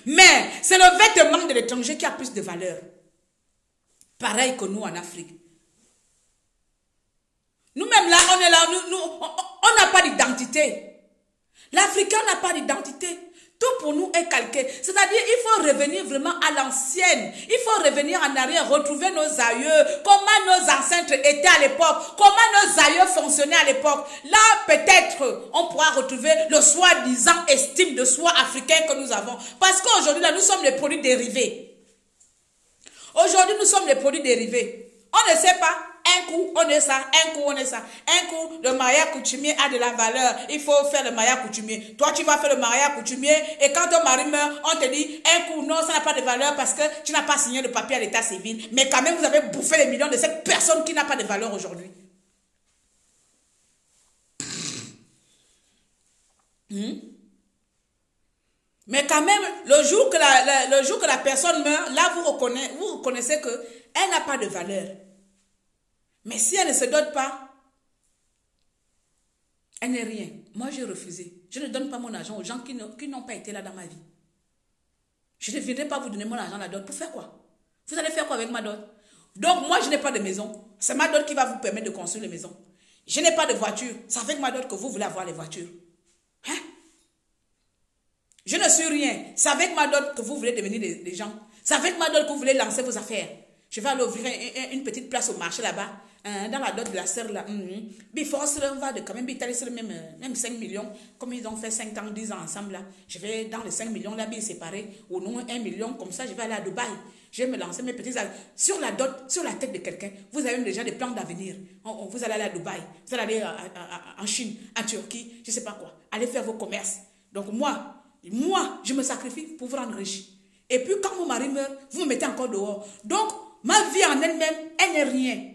Mais c'est le vêtement de l'étranger qui a plus de valeur. Pareil que nous en Afrique. Nous-mêmes là, on est là, on n'a pas d'identité. L'Africain n'a pas d'identité. Tout pour nous est calqué. C'est-à-dire, il faut revenir vraiment à l'ancienne. Il faut revenir en arrière, retrouver nos aïeux, comment nos ancêtres étaient à l'époque, comment nos aïeux fonctionnaient à l'époque. Là, peut-être, on pourra retrouver le soi-disant estime de soi africain que nous avons. Parce qu'aujourd'hui, là, nous sommes les produits dérivés. Aujourd'hui, nous sommes les produits dérivés. On ne sait pas. Un coup, on est ça. Un coup, on est ça. Un coup, le mariage coutumier a de la valeur. Il faut faire le mariage coutumier. Toi, tu vas faire le mariage coutumier et quand ton mari meurt, on te dit, un coup, non, ça n'a pas de valeur parce que tu n'as pas signé le papier à l'état civil. Mais quand même, vous avez bouffé les millions de cette personne qui n'a pas de valeur aujourd'hui. Mais quand même, le jour que la personne meurt, là, vous reconnaissez qu'elle n'a pas de valeur. Mais si elle ne se dote pas, elle n'est rien. Moi, j'ai refusé. Je ne donne pas mon argent aux gens qui n'ont pas été là dans ma vie. Je ne viendrai pas vous donner mon argent à la dot. Pour faire quoi? Vous allez faire quoi avec ma dot? Donc, moi, je n'ai pas de maison. C'est ma dot qui va vous permettre de construire les maisons. Je n'ai pas de voiture. C'est avec ma dot que vous voulez avoir les voitures. Hein? Je ne suis rien. C'est avec ma dot que vous voulez devenir des gens. C'est avec ma dot que vous voulez lancer vos affaires. Je vais aller ouvrir une petite place au marché là-bas. Dans la dot de la sœur là. Force, on va quand même même 5 millions. Comme ils ont fait 5 ans, 10 ans ensemble là. Je vais dans les 5 millions là, bien séparés. Au nom 1 million, comme ça, je vais aller à Dubaï. Je vais me lancer mes petits... Sur la dot, sur la tête de quelqu'un, vous avez déjà des plans d'avenir. Vous allez aller à Dubaï. Vous allez aller en Chine, en Turquie, je ne sais pas quoi. Allez faire vos commerces. Donc moi, je me sacrifie pour vous rendre riche. Et puis quand mon mari meurt, vous me mettez encore dehors. Donc, ma vie en elle-même, elle n'est rien.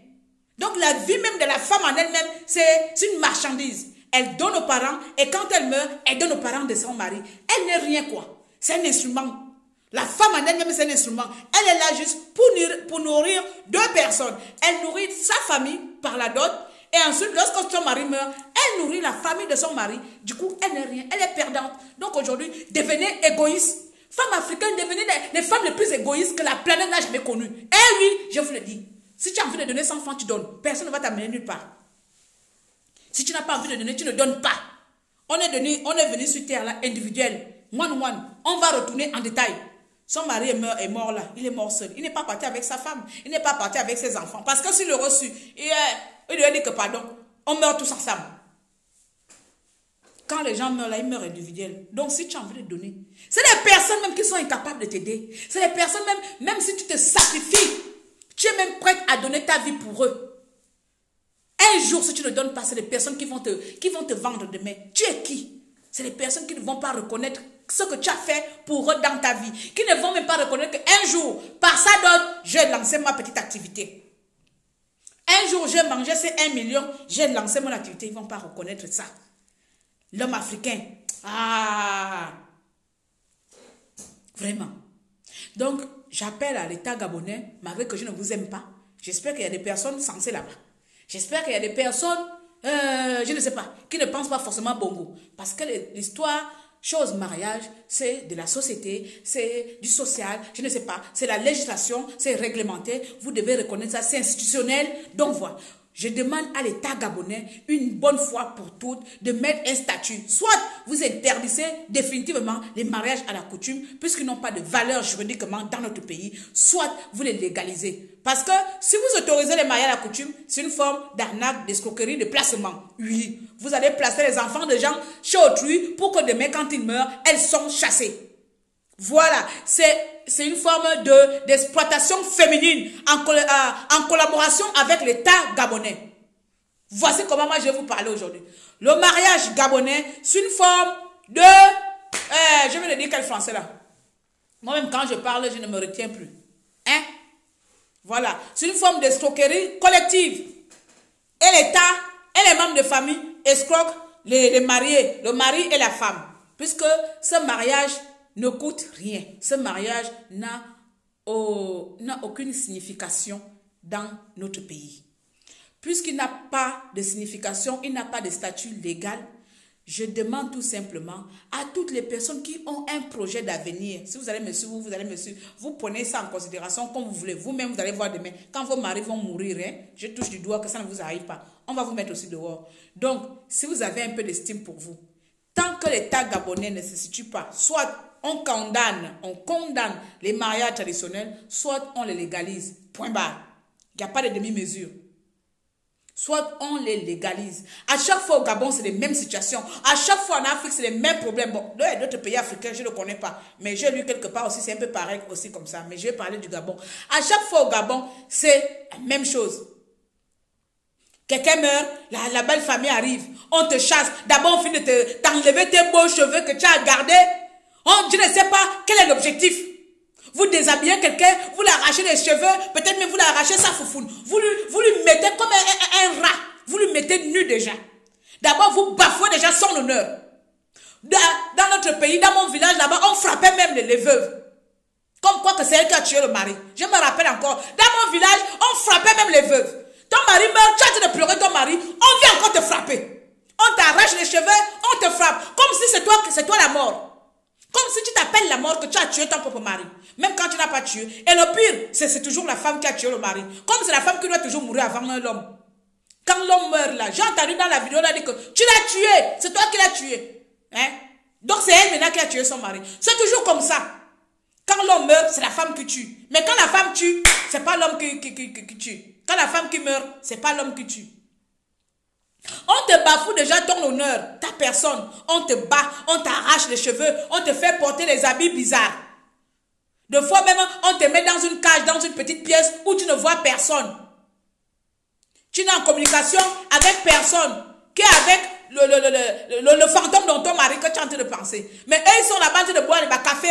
Donc, la vie même de la femme en elle-même, c'est une marchandise. Elle donne aux parents et quand elle meurt, elle donne aux parents de son mari. Elle n'est rien quoi. C'est un instrument. La femme en elle-même, c'est un instrument. Elle est là juste pour nourrir 2 personnes. Elle nourrit sa famille par la dot. Et ensuite, lorsque son mari meurt, elle nourrit la famille de son mari. Du coup, elle n'est rien. Elle est perdante. Donc aujourd'hui, devenez égoïste. Femmes africaines, devenez les femmes les plus égoïstes que la planète n'a jamais connues. Eh oui, je vous le dis. Si tu as envie de donner 100 francs, tu donnes. Personne ne va t'amener nulle part. Si tu n'as pas envie de donner, tu ne donnes pas. On est venu sur terre là, individuel. One. On va retourner en détail. Son mari est mort là. Il est mort seul. Il n'est pas parti avec sa femme. Il n'est pas parti avec ses enfants. Parce que s'il le reçu, il lui a dit que pardon, on meurt tous ensemble. Quand les gens meurent là, ils meurent individuels. Donc si tu as envie de donner, c'est les personnes même qui sont incapables de t'aider. C'est les personnes même si tu te sacrifies, tu es même prête à donner ta vie pour eux. Un jour, si tu ne donnes pas, c'est les personnes qui vont te vendre demain. Tu es qui? C'est les personnes qui ne vont pas reconnaître ce que tu as fait pour eux dans ta vie. Qui ne vont même pas reconnaître qu'un jour, par ça dot, j'ai lancé ma petite activité. Un jour, j'ai mangé ces 1 million, j'ai lancé mon activité. Ils ne vont pas reconnaître ça. L'homme africain. Ah! Vraiment. Donc, j'appelle à l'État gabonais, malgré que je ne vous aime pas. J'espère qu'il y a des personnes sensées là-bas. J'espère qu'il y a des personnes, je ne sais pas, qui ne pensent pas forcément bongo. Parce que l'histoire, chose mariage, c'est de la société, c'est du social, je ne sais pas, c'est la législation, c'est réglementé. Vous devez reconnaître ça, c'est institutionnel. Donc voilà. Je demande à l'État gabonais, une bonne fois pour toutes, de mettre un statut. Soit vous interdisez définitivement les mariages à la coutume, puisqu'ils n'ont pas de valeur juridiquement dans notre pays, soit vous les légalisez. Parce que si vous autorisez les mariages à la coutume, c'est une forme d'arnaque, d'escroquerie, de placement. Oui, vous allez placer les enfants de gens chez autrui pour que demain, quand ils meurent, elles sont chassées. Voilà, c'est une forme d'exploitation féminine en collaboration avec l'État gabonais. Voici comment moi je vais vous parler aujourd'hui. Le mariage gabonais, c'est une forme de... je vais le dire quel français là. Moi-même quand je parle, je ne me retiens plus. Hein? Voilà, c'est une forme d'escroquerie collective. Et l'État et les membres de famille escroquent les mariés, le mari et la femme. Puisque ce mariage ne coûte rien. Ce mariage n'a aucune signification dans notre pays. Puisqu'il n'a pas de signification, il n'a pas de statut légal, je demande tout simplement à toutes les personnes qui ont un projet d'avenir, si vous allez me suivre, vous allez me suivre, vous prenez ça en considération comme vous voulez. Vous-même, vous allez voir demain, quand vos maris vont mourir, hein, je touche du doigt que ça ne vous arrive pas. On va vous mettre aussi dehors. Donc, si vous avez un peu d'estime pour vous, tant que l'État gabonais ne se situe pas, soit on condamne les mariages traditionnels, soit on les légalise. Point barre. Il n'y a pas de demi-mesure. Soit on les légalise. À chaque fois au Gabon, c'est les mêmes situations. À chaque fois en Afrique, c'est les mêmes problèmes. Bon, d'autres pays africains, je ne connais pas. Mais j'ai lu quelque part aussi, c'est un peu pareil aussi comme ça. Mais je vais parler du Gabon. À chaque fois au Gabon, c'est la même chose. Quelqu'un meurt, la belle famille arrive. On te chasse. D'abord, on finit de t'enlever tes beaux cheveux que tu as gardés. Je ne sais pas quel est l'objectif. Vous déshabillez quelqu'un, vous l'arrachez les cheveux, peut-être même vous l'arrachez sa foufoune. Vous lui mettez comme un rat. Vous lui mettez nu déjà. D'abord, vous bafouez déjà son honneur. Dans notre pays, dans mon village là-bas, on frappait même les veuves. Comme quoi que c'est elle qui a tué le mari. Je me rappelle encore. Dans mon village, on frappait même les veuves. Ton mari meurt, tu as dit de pleurer ton mari, on vient encore te frapper. On t'arrache les cheveux, on te frappe. Comme si c'est toi la mort. Comme si tu t'appelles la mort que tu as tué ton propre mari. Même quand tu n'as pas tué. Et le pire, c'est toujours la femme qui a tué le mari. Comme c'est la femme qui doit toujours mourir avant l'homme. Quand l'homme meurt là, j'ai entendu dans la vidéo, là, dit que tu l'as tué. C'est toi qui l'as tué. Hein? Donc c'est elle maintenant qui a tué son mari. C'est toujours comme ça. Quand l'homme meurt, c'est la femme qui tue. Mais quand la femme tue, c'est pas l'homme qui tue. Quand la femme qui meurt, c'est pas l'homme qui tue. On te bafoue déjà ton honneur, ta personne. On te bat, on t'arrache les cheveux, on te fait porter les habits bizarres. De fois même, on te met dans une cage, dans une petite pièce où tu ne vois personne. Tu n'es en communication avec personne, qui est avec le fantôme de ton mari que tu es en train de penser. Mais eux, ils sont là-bas en train de boire des cafés,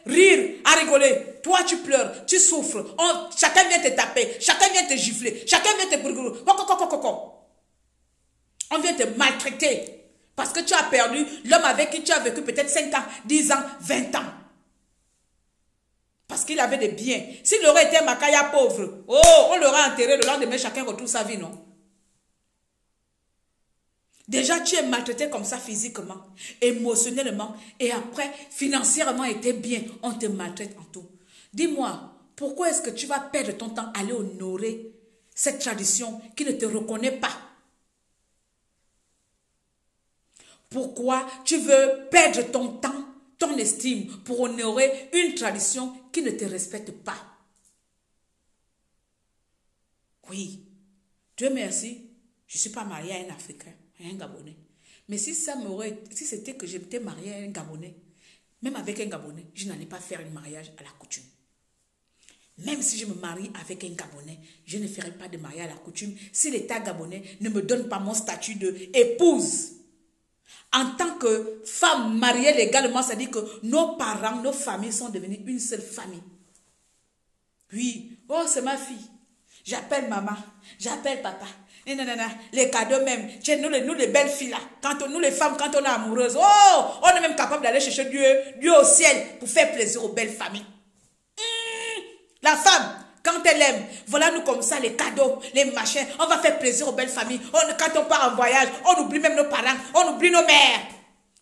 rire, à rigoler. Toi, tu pleures, tu souffres. Chacun vient te taper, chacun vient te gifler, chacun vient te brûler. On vient te maltraiter parce que tu as perdu l'homme avec qui tu as vécu peut-être 5 ans, 10 ans, 20 ans. Parce qu'il avait des biens. S'il aurait été Makaya pauvre, on l'aurait enterré, le lendemain, chacun retrouve sa vie, non? Déjà, tu es maltraité comme ça physiquement, émotionnellement, et après, financièrement, et tes biens, on te maltraite en tout. Dis-moi, pourquoi est-ce que tu vas perdre ton temps à aller honorer cette tradition qui ne te reconnaît pas? Pourquoi tu veux perdre ton temps, ton estime pour honorer une tradition qui ne te respecte pas? Oui, Dieu merci, je ne suis pas mariée à un Africain, à un Gabonais. Mais si c'était que j'étais mariée à un Gabonais, même avec un Gabonais, je n'allais pas faire un mariage à la coutume. Même si je me marie avec un Gabonais, je ne ferai pas de mariage à la coutume si l'État gabonais ne me donne pas mon statut d'épouse. En tant que femme mariée légalement, ça dit que nos parents, nos familles sont devenues une seule famille. Oui, oh c'est ma fille. J'appelle maman, j'appelle papa. Les cadeaux même. Nous les belles filles là, nous les femmes, quand on est amoureuses, on est même capable d'aller chercher Dieu au ciel pour faire plaisir aux belles familles. La femme, quand elle aime, voilà nous comme ça, les cadeaux, les machins, on va faire plaisir aux belles familles. Quand on part en voyage, on oublie même nos parents, on oublie nos mères.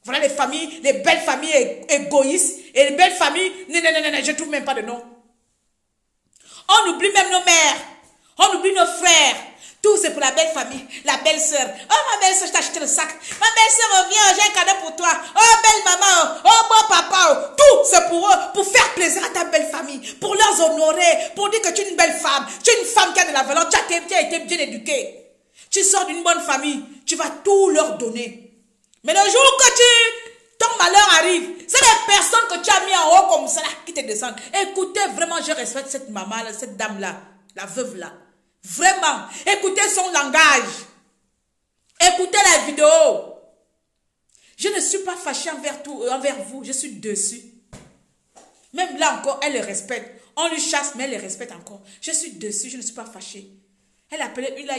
Voilà les familles, les belles familles égoïstes et les belles familles, non, je ne trouve même pas de nom. On oublie même nos mères, on oublie nos frères. Tout c'est pour la belle famille, la belle sœur. Oh ma belle sœur, je t'ai acheté le sac. Ma belle sœur revient, j'ai un cadeau pour toi. Oh belle maman, oh bon papa. Tout c'est pour eux, pour faire plaisir à ta belle famille, pour les honorer, pour dire que tu es une belle femme. Tu es une femme qui a de la valeur, tu as été bien éduquée. Tu sors d'une bonne famille, tu vas tout leur donner. Mais le jour que ton malheur arrive, c'est les personnes que tu as mis en haut comme ça là, qui te descendent. Écoutez, vraiment, je respecte cette maman, là, cette dame-là, la veuve là. Vraiment, écoutez son langage. Écoutez la vidéo. Je ne suis pas fâchée envers vous, je suis dessus. Même là encore, elle le respecte. On lui chasse, mais elle le respecte encore. Je suis dessus, je ne suis pas fâchée. Elle appelait une là,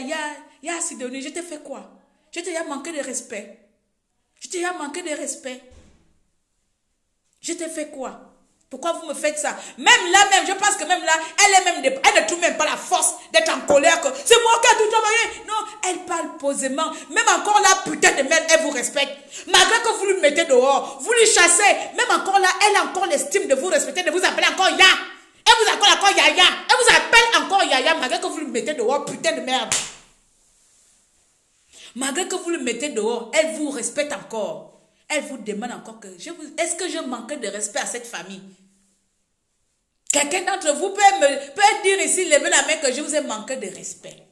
ya Sidonie, je t'ai fait quoi? Je t'ai manqué de respect. Je t'ai manqué de respect. Je t'ai fait quoi? Pourquoi vous me faites ça? Même là, je pense que même là, elle ne trouve même pas la force d'être en colère. Que c'est moi qui ai tout envoyé. Non, elle parle posément. Même encore là, putain de merde, elle vous respecte. Malgré que vous lui mettez dehors, vous lui chassez. Même encore là, elle a encore l'estime de vous respecter, de vous appeler encore Ya. Elle vous appelle encore Yaya. Elle vous appelle encore Yaya, malgré que vous lui mettez dehors, putain de merde. Malgré que vous le mettez dehors, elle vous respecte encore. Elle vous demande encore que est-ce que je manque de respect à cette famille? Quelqu'un d'entre vous peut dire ici, levez la main que je vous ai manqué de respect.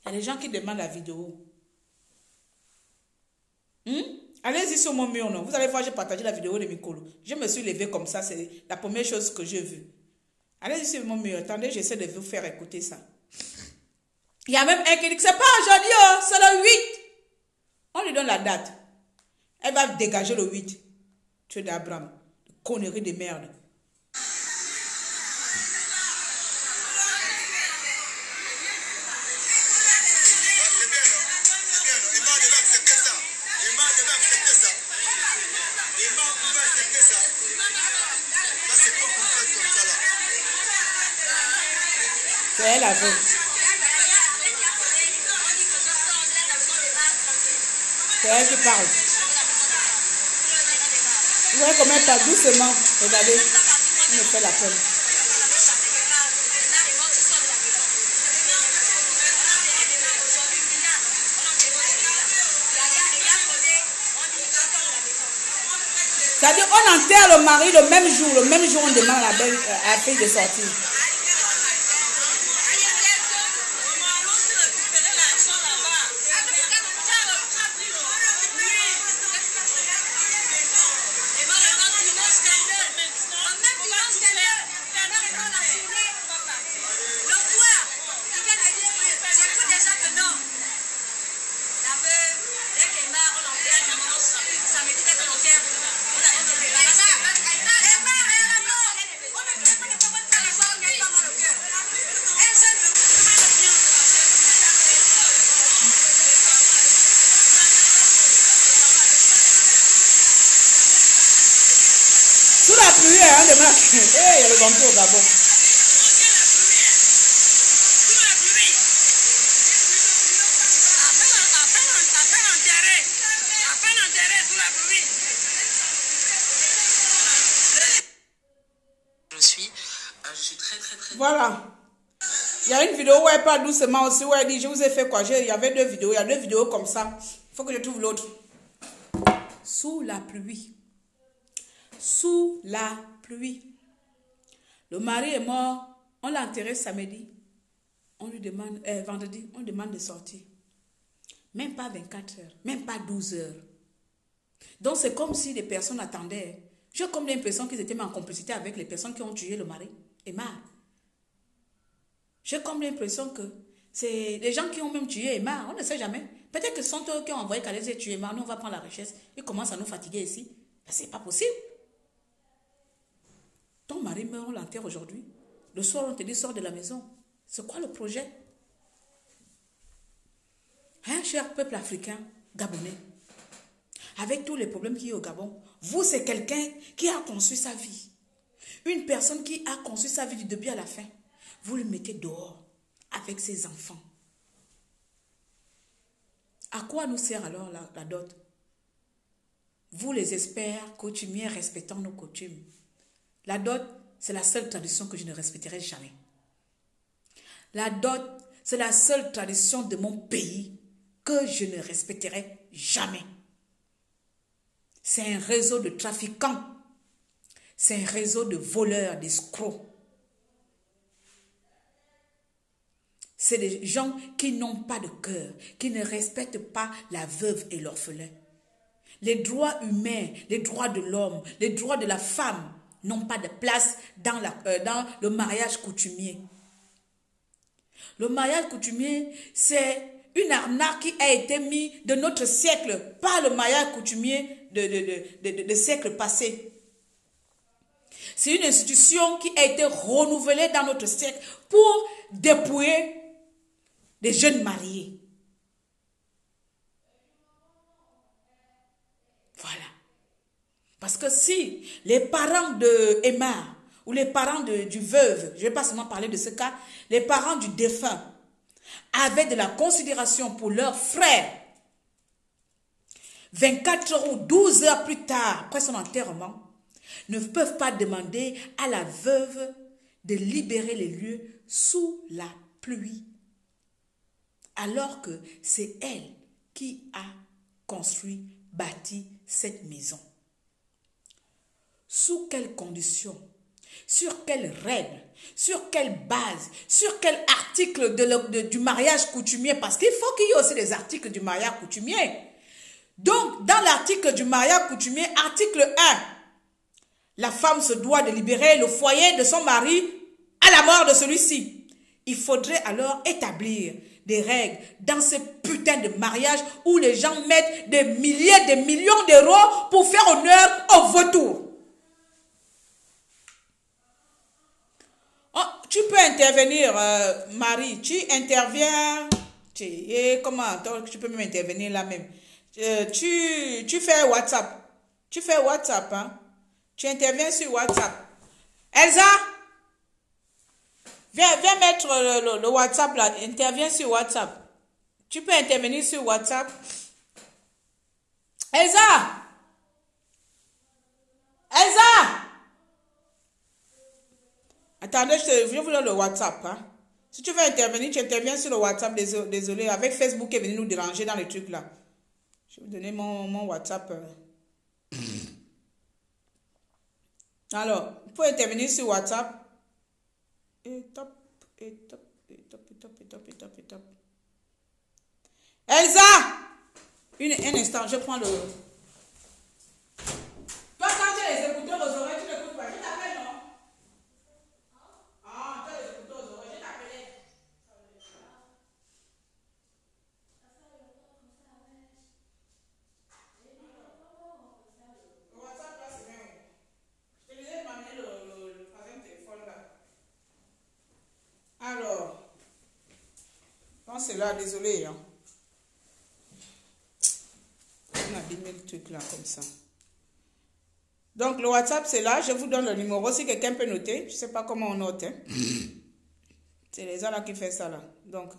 Il y a des gens qui demandent la vidéo. Allez-y sur mon mur, non? Vous allez voir, j'ai partagé la vidéo de Mikolo. Je me suis levée comme ça, c'est la première chose que j'ai vue. Allez-y sur mon mur. Attendez, j'essaie de vous faire écouter ça. Il y a même un qui dit que c'est pas aujourd'hui, oh, c'est le 8. On lui donne la date. Elle va dégager le 8. Tu es d'Abraham. Connerie de merde. C'est elle la veuve. C'est elle qui parle. Vous voyez comment elle parle doucement. Regardez, elle me fait la peine. C'est-à-dire on enterre le mari le même jour on demande à la fille de sortir. Sous la pluie, hein, de marque. Il y a le vampire au Gabon. Je suis très... Voilà. Il y a une vidéo où elle parle doucement aussi, où elle dit, je vous ai fait quoi? Il y avait deux vidéos, il y a deux vidéos comme ça. Il faut que je trouve l'autre. Sous la pluie. Sous la pluie. Le mari est mort. On l'a enterré samedi. On lui demande, vendredi, on demande de sortir. Même pas 24 heures, même pas 12 heures. Donc c'est comme si les personnes attendaient. J'ai comme l'impression qu'ils étaient en complicité avec les personnes qui ont tué le mari. Emma. J'ai comme l'impression que c'est les gens qui ont même tué Emma. On ne sait jamais. Peut-être que ce sont eux qui ont envoyé qu'elle ait tué Emma. Nous, on va prendre la richesse. Ils commencent à nous fatiguer ici. C'est pas possible. Ton mari meurt, on l'enterre aujourd'hui. Le soir, on te dit, sors de la maison. C'est quoi le projet? Hein, cher peuple africain, gabonais, avec tous les problèmes qu'il y a au Gabon, vous, c'est quelqu'un qui a construit sa vie. Une personne qui a construit sa vie du début à la fin, vous le mettez dehors avec ses enfants. À quoi nous sert alors la dot? Vous les experts coutumiers respectant nos coutumes. La dot, c'est la seule tradition que je ne respecterai jamais. La dot, c'est la seule tradition de mon pays que je ne respecterai jamais. C'est un réseau de trafiquants. C'est un réseau de voleurs, d'escrocs. C'est des gens qui n'ont pas de cœur, qui ne respectent pas la veuve et l'orphelin. Les droits humains, les droits de l'homme, les droits de la femme n'ont pas de place dans le mariage coutumier. Le mariage coutumier, c'est une arnaque qui a été mise de notre siècle par le mariage coutumier de siècles passés. C'est une institution qui a été renouvelée dans notre siècle pour dépouiller des jeunes mariés. Voilà. Parce que si les parents de Emma ou les parents du veuve, je ne vais pas seulement parler de ce cas, les parents du défunt avaient de la considération pour leur frère, 24 heures ou 12 heures plus tard, après son enterrement, ne peuvent pas demander à la veuve de libérer les lieux sous la pluie. Alors que c'est elle qui a construit, bâti cette maison. Sous quelles conditions? Sur quelles règles? Sur quelle base? Sur quel article du mariage coutumier? Parce qu'il faut qu'il y ait aussi des articles du mariage coutumier. Donc, dans l'article du mariage coutumier, article 1, la femme se doit de libérer le foyer de son mari à la mort de celui-ci. Il faudrait alors établir des règles dans ce putain de mariage où les gens mettent des milliers, des millions d'euros pour faire honneur au vautour. Oh, tu peux intervenir, Marie. Tu interviens. Comment tu peux même intervenir là même. Tu fais WhatsApp. Tu fais WhatsApp, hein? Tu interviens sur WhatsApp. Elsa, viens mettre le WhatsApp là. Interviens sur WhatsApp. Tu peux intervenir sur WhatsApp. Elsa! Elsa! Attendez, je vous donne le WhatsApp. Hein? Si tu veux intervenir, tu interviens sur le WhatsApp. Désolé, avec Facebook qui est venu nous déranger dans les trucs là. Je vais vous donner mon WhatsApp. Alors, vous pouvez intervenir sur WhatsApp. Et top. Elsa! Un instant, je prends le... Toi, quand tu as les écouteurs aux oreilles, tu n'écoutes pas. Je t'appelle, non? Ah, tu as les écouteurs aux oreilles, je t'appelais. Le WhatsApp, là, c'est bien. Je te disais de m'amener le troisième téléphone, là. Alors, non, c'est là, désolé, hein. On a abîmé le truc là comme ça. Donc le WhatsApp c'est là, je vous donne le numéro si quelqu'un peut noter. Je ne sais pas comment on note. Hein. C'est les gens là qui font ça là. Donc,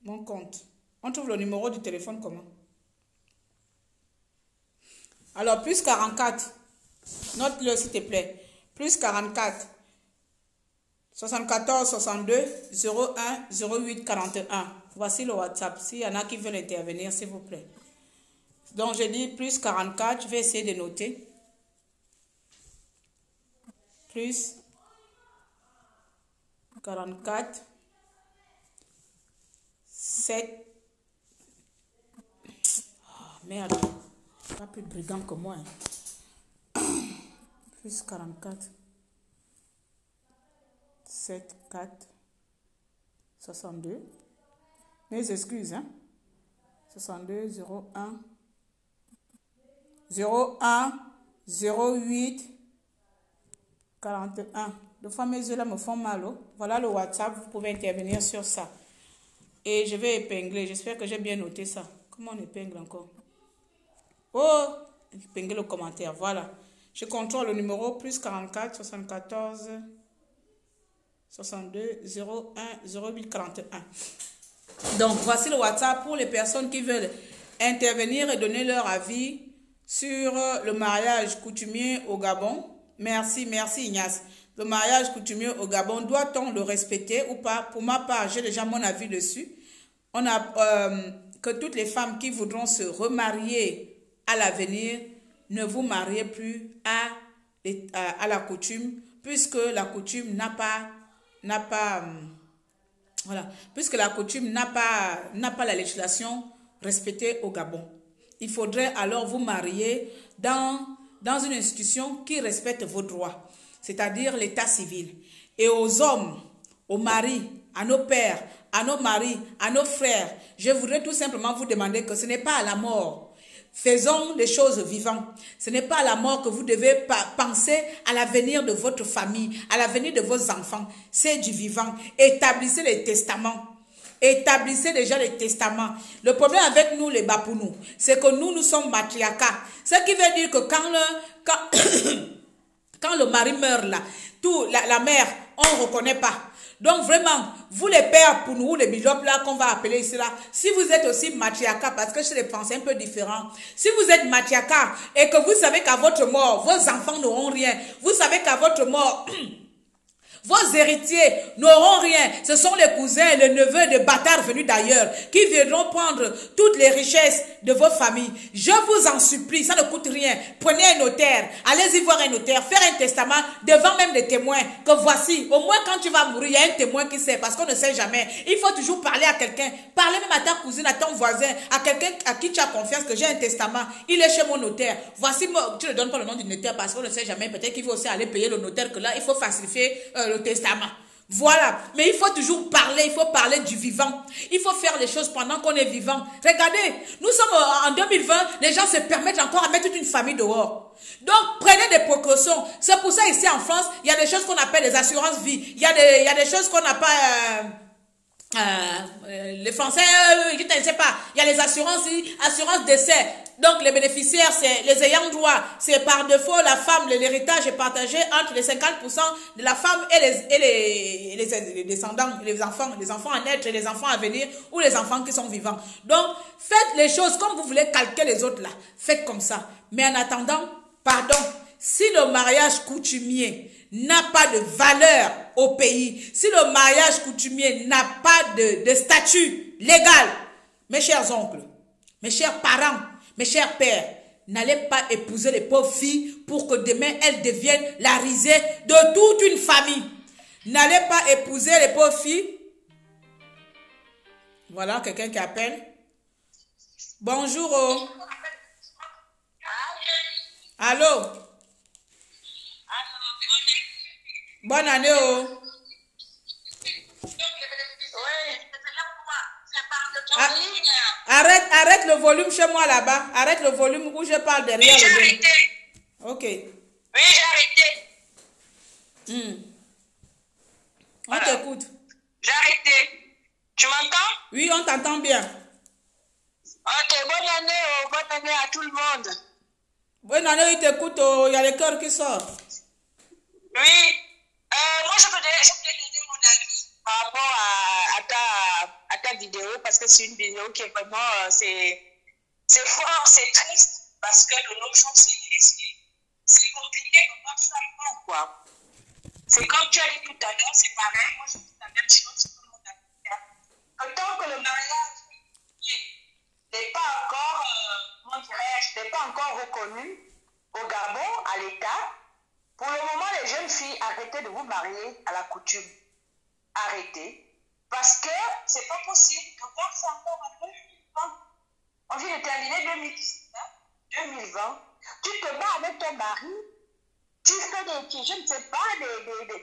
mon compte. On trouve le numéro du téléphone comment? Alors, plus 44. Note-le s'il te plaît. Plus 44. 74 62 01 08 41. Voici le WhatsApp. S'il y en a qui veulent intervenir, s'il vous plaît. Donc, j'ai dit plus 44. Je vais essayer de noter. Plus 44 7. Oh, merde. Pas plus brigand que moi. Hein. Plus 44 7 4 62. Mes excuses, hein. 62 01 08 41. Deux fois mes yeux là me font mal. Oh. Voilà le WhatsApp, vous pouvez intervenir sur ça. Et je vais épingler, j'espère que j'ai bien noté ça. Comment on épingle encore? Oh, épingler le commentaire, voilà. Je contrôle le numéro plus 44 74 62 01 08 41. Donc, voici le WhatsApp pour les personnes qui veulent intervenir et donner leur avis sur le mariage coutumier au Gabon. Merci Ignace. Le mariage coutumier au Gabon, doit-on le respecter ou pas? Pour ma part, j'ai déjà mon avis dessus. On a que toutes les femmes qui voudront se remarier à l'avenir, ne vous mariez plus à la coutume, puisque la coutume n'a pas la législation respectée au Gabon. Il faudrait alors vous marier dans une institution qui respecte vos droits, c'est-à-dire l'état civil. Et aux hommes, aux maris, à nos pères, à nos maris, à nos frères, je voudrais tout simplement vous demander que ce n'est pas à la mort. Faisons les choses vivantes. Ce n'est pas à la mort que vous devez penser à l'avenir de votre famille, à l'avenir de vos enfants. C'est du vivant. Établissez les testaments. Établissez déjà les testaments. Le problème avec nous, les Bapounous, c'est que nous sommes matriarcat. Ce qui veut dire que quand le mari meurt là, la mère, on ne reconnaît pas. Donc vraiment, vous les pères pour nous, les bijopes là qu'on va appeler ici là, si vous êtes aussi matriarcat, parce que je les pense un peu différents, si vous êtes matriarcat et que vous savez qu'à votre mort, vos enfants n'auront rien, vous savez qu'à votre mort, vos héritiers n'auront rien. Ce sont les cousins et les neveux de bâtards venus d'ailleurs qui viendront prendre toutes les richesses de vos familles. Je vous en supplie, ça ne coûte rien. Prenez un notaire, allez-y voir un notaire, faire un testament devant même des témoins. Que voici, au moins quand tu vas mourir, il y a un témoin qui sait, parce qu'on ne sait jamais. Il faut toujours parler à quelqu'un. Parlez même à ta cousine, à ton voisin, à quelqu'un à qui tu as confiance que j'ai un testament. Il est chez mon notaire. Voici, tu ne donnes pas le nom du notaire parce qu'on ne sait jamais. Peut-être qu'il faut aussi aller payer le notaire, que là, il faut faciliter le testament. Voilà. Mais il faut toujours parler, il faut parler du vivant. Il faut faire les choses pendant qu'on est vivant. Regardez, nous sommes en 2020, les gens se permettent encore à mettre toute une famille dehors. Donc, prenez des précautions. C'est pour ça, ici en France, il y a des choses qu'on appelle les assurances vie. Il y a des choses qu'on n'a pas... les Français, je ne sais pas, il y a les assurances décès. Donc les bénéficiaires, c'est les ayants droit. C'est par défaut, la femme, l'héritage est partagé entre les 50% de la femme et les descendants, les enfants à naître et les enfants à venir ou les enfants qui sont vivants. Donc faites les choses comme vous voulez calquer les autres là. Faites comme ça. Mais en attendant, pardon, si le mariage coutumier n'a pas de valeur au pays, si le mariage coutumier n'a pas de statut légal, mes chers oncles, mes chers parents, mes chers pères, n'allez pas épouser les pauvres filles pour que demain elles deviennent la risée de toute une famille. N'allez pas épouser les pauvres filles. Voilà quelqu'un qui appelle. Bonjour. Oh. Allô. Bonne année, oh. Arrête le volume chez moi là-bas. Arrête le volume où je parle derrière. Oui, j'ai arrêté. Ok. Oui, j'ai arrêté. On t'écoute. J'ai arrêté. Tu m'entends? Oui, on t'entend bien. Ok, bonne année à tout le monde. Bonne année, il t'écoute, il y a les cœurs qui sortent. Oui. Moi, je voudrais donner mon avis par rapport à ta vidéo, parce que c'est une vidéo qui est vraiment, c'est fort, c'est triste, parce que de nos jours, c'est compliqué de notre famille, quoi. C'est comme tu as dit tout à l'heure, c'est pareil, moi je dis la même chose que mon ami. Tant que le mariage n'est pas encore reconnu au Gabon, à l'État, pour le moment, les jeunes filles, arrêtez de vous marier à la coutume. Arrêtez. Parce que c'est pas possible. Regarde, c'est encore en 2020. On vient de terminer 2020. Tu te bats avec ton mari. Tu fais je ne sais pas,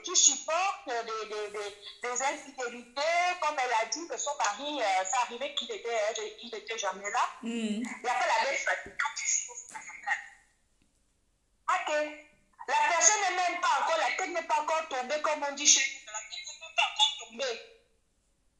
tu supportes des infidélités, comme elle a dit que son mari, ça arrivait qu'il était jamais là. Il n'y a pas la même famille. Quand tu souffres, ok. La personne n'est même pas encore, la tête n'est pas encore tombée, comme on dit chez nous. La tête n'est même pas encore tombée.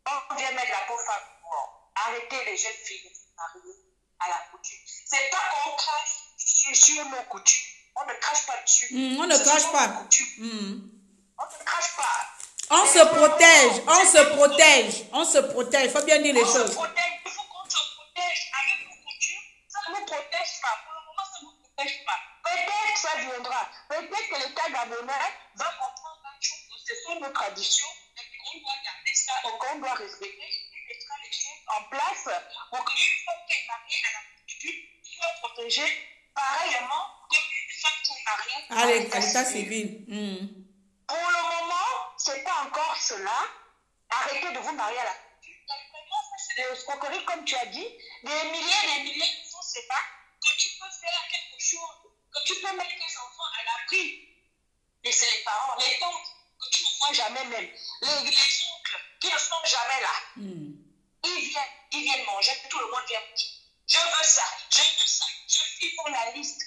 On vient mettre la pauvre femme mort. Arrêtez les jeunes filles de se marier à la coutume. C'est pas contre sur nos coutumes. On ne crache pas dessus. On ne crache pas. On ne crache pas. On se protège, on se protège, on se protège. Il faut bien dire les choses. Il faut qu'on se protège avec nos coutumes. Ça ne nous protège pas. Pour le moment, ça ne nous protège pas. Peut-être ça viendra. Peut-être que l'État gabonais va comprendre un jour que ce sont nos traditions et qu'on doit garder ça, qu'on doit respecter et puis mettra les choses en place pour qu'une femme qui est mariée à la coutume soit protégée pareillement comme une femme qui est mariée À l'état civil. Pour le moment, c'est pas encore cela. Arrêtez de vous marier à la coutume. C'est des escroqueries, comme tu as dit. Des milliers ne sont ces pas que tu peux faire quelque chose, que tu peux mettre tes enfants à l'abri. Et c'est les parents, les tantes, que tu ne vois jamais même. Les oncles, qui ne sont jamais là. Ils viennent manger, tout le monde vient manger. Je veux ça, je veux ça. Je suis pour la liste.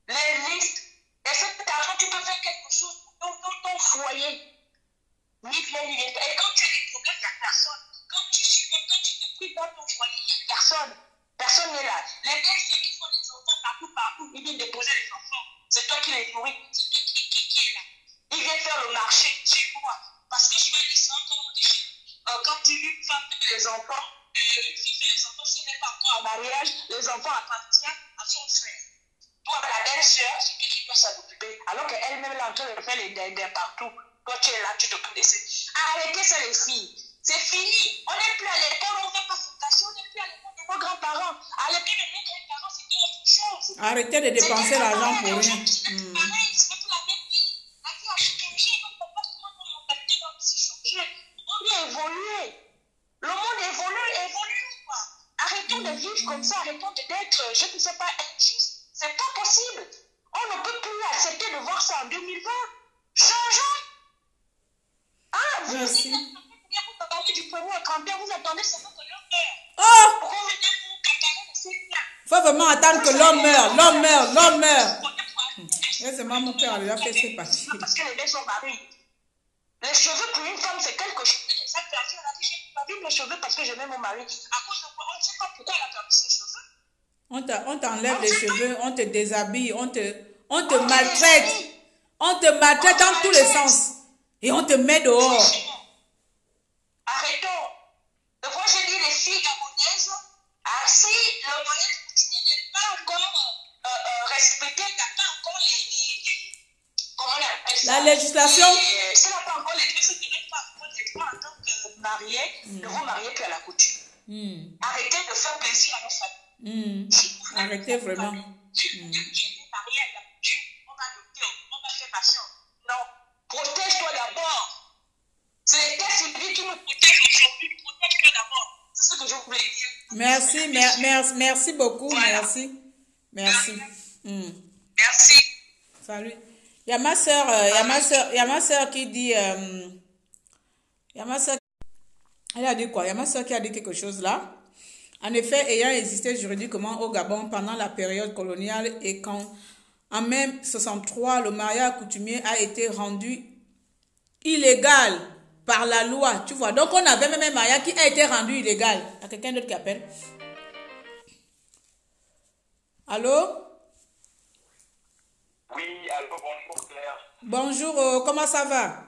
Les listes. Et cet argent, tu peux faire quelque chose pour ton foyer. Ni bien, ni bien. Et quand tu as des problèmes, il n'y a personne. Quand tu te pries dans ton foyer, il n'y a personne. Personne n'est là. Les gars, ceux qui font des enfants partout, ils viennent déposer les enfants. C'est toi qui les nourris. C'est toi qui est là. Ils viennent faire le marché chez toi. Parce que je vais descendre, comme on dit chez nous. Quand une femme fait les enfants, une fille fait les enfants, si elle n'est pas encore en mariage, les enfants appartiennent à son frère. Toi, la belle-sœur, c'est qui doit s'en occuper. Alors qu'elle-même est en train de faire les dindins partout. Toi, tu es là, tu t'occupes de ça. Arrêtez ça, les filles. C'est fini. On n'est plus à l'école, on ne fait pas fondation, on n'est plus à l'école de nos grands-parents. À l'école de nos grands-parents, c'était autre chose. Arrêtez de dépenser l'argent pour rien. Pareil, c'est pour la même vie. La vie a changé, notre comportement, notre mentalité doit aussi changer. On doit évoluer. Le monde évolue, quoi. Arrêtons de vivre comme ça, arrêtons d'être, je ne sais pas, injuste. C'est pas possible. On ne peut plus accepter de voir ça en 2020. Changeons. Ah, vous Merci. vous attendez du 1er au 31, vous attendez seulement que l'homme meurt. Oh! Pourquoi vous êtes vous cacarer de ces biens? Il faut vraiment attendre que l'homme meure, l'homme meure, l'homme meure. Laissez-moi, mon père a déjà fait ses parties. Parce que les deux sont mariés. Les cheveux pour une femme, c'est quelque chose. Cette personne a dit, j'ai pas vu mes cheveux parce que j'aimais mon mari. À cause de quoi? On ne sait pas pourquoi elle a perdu ses cheveux. On t'enlève les cheveux, on te déshabille, on te maltraite. On te maltraite dans tous les sens. Et on te met dehors. Arrêtons. Et moi, je dis les filles gabonaises, si le mariage coutumier n'est pas encore respecté, il n'y a pas encore comment on appelle ça? La législation. Ça n'a pas encore les deux, ce qui n'est pas encore les droits en tant que mariés, ne vous mariez plus à la coutume. Arrêtez de faire plaisir à nos familles. Arrêtez vraiment. Si vous êtes marié à la coutume, on va adopter, on va faire patience. Non, protège-toi d'abord. C'est l'état civil qui nous protège aujourd'hui. Protège-toi d'abord. C'est ce que je voulais dire. Merci beaucoup. Voilà. Merci. Merci. Salut. Il y a ma soeur qui dit, elle a dit quoi? Il y a ma soeur qui a dit quelque chose là. En effet, ayant existé juridiquement au Gabon pendant la période coloniale et quand, en mai 63, le mariage coutumier a été rendu illégal par la loi, tu vois. Donc, on avait même un mariage qui a été rendu illégal. Il y a quelqu'un d'autre qui appelle. Allô? Oui, allô, bonjour Claire. Bonjour, comment ça va?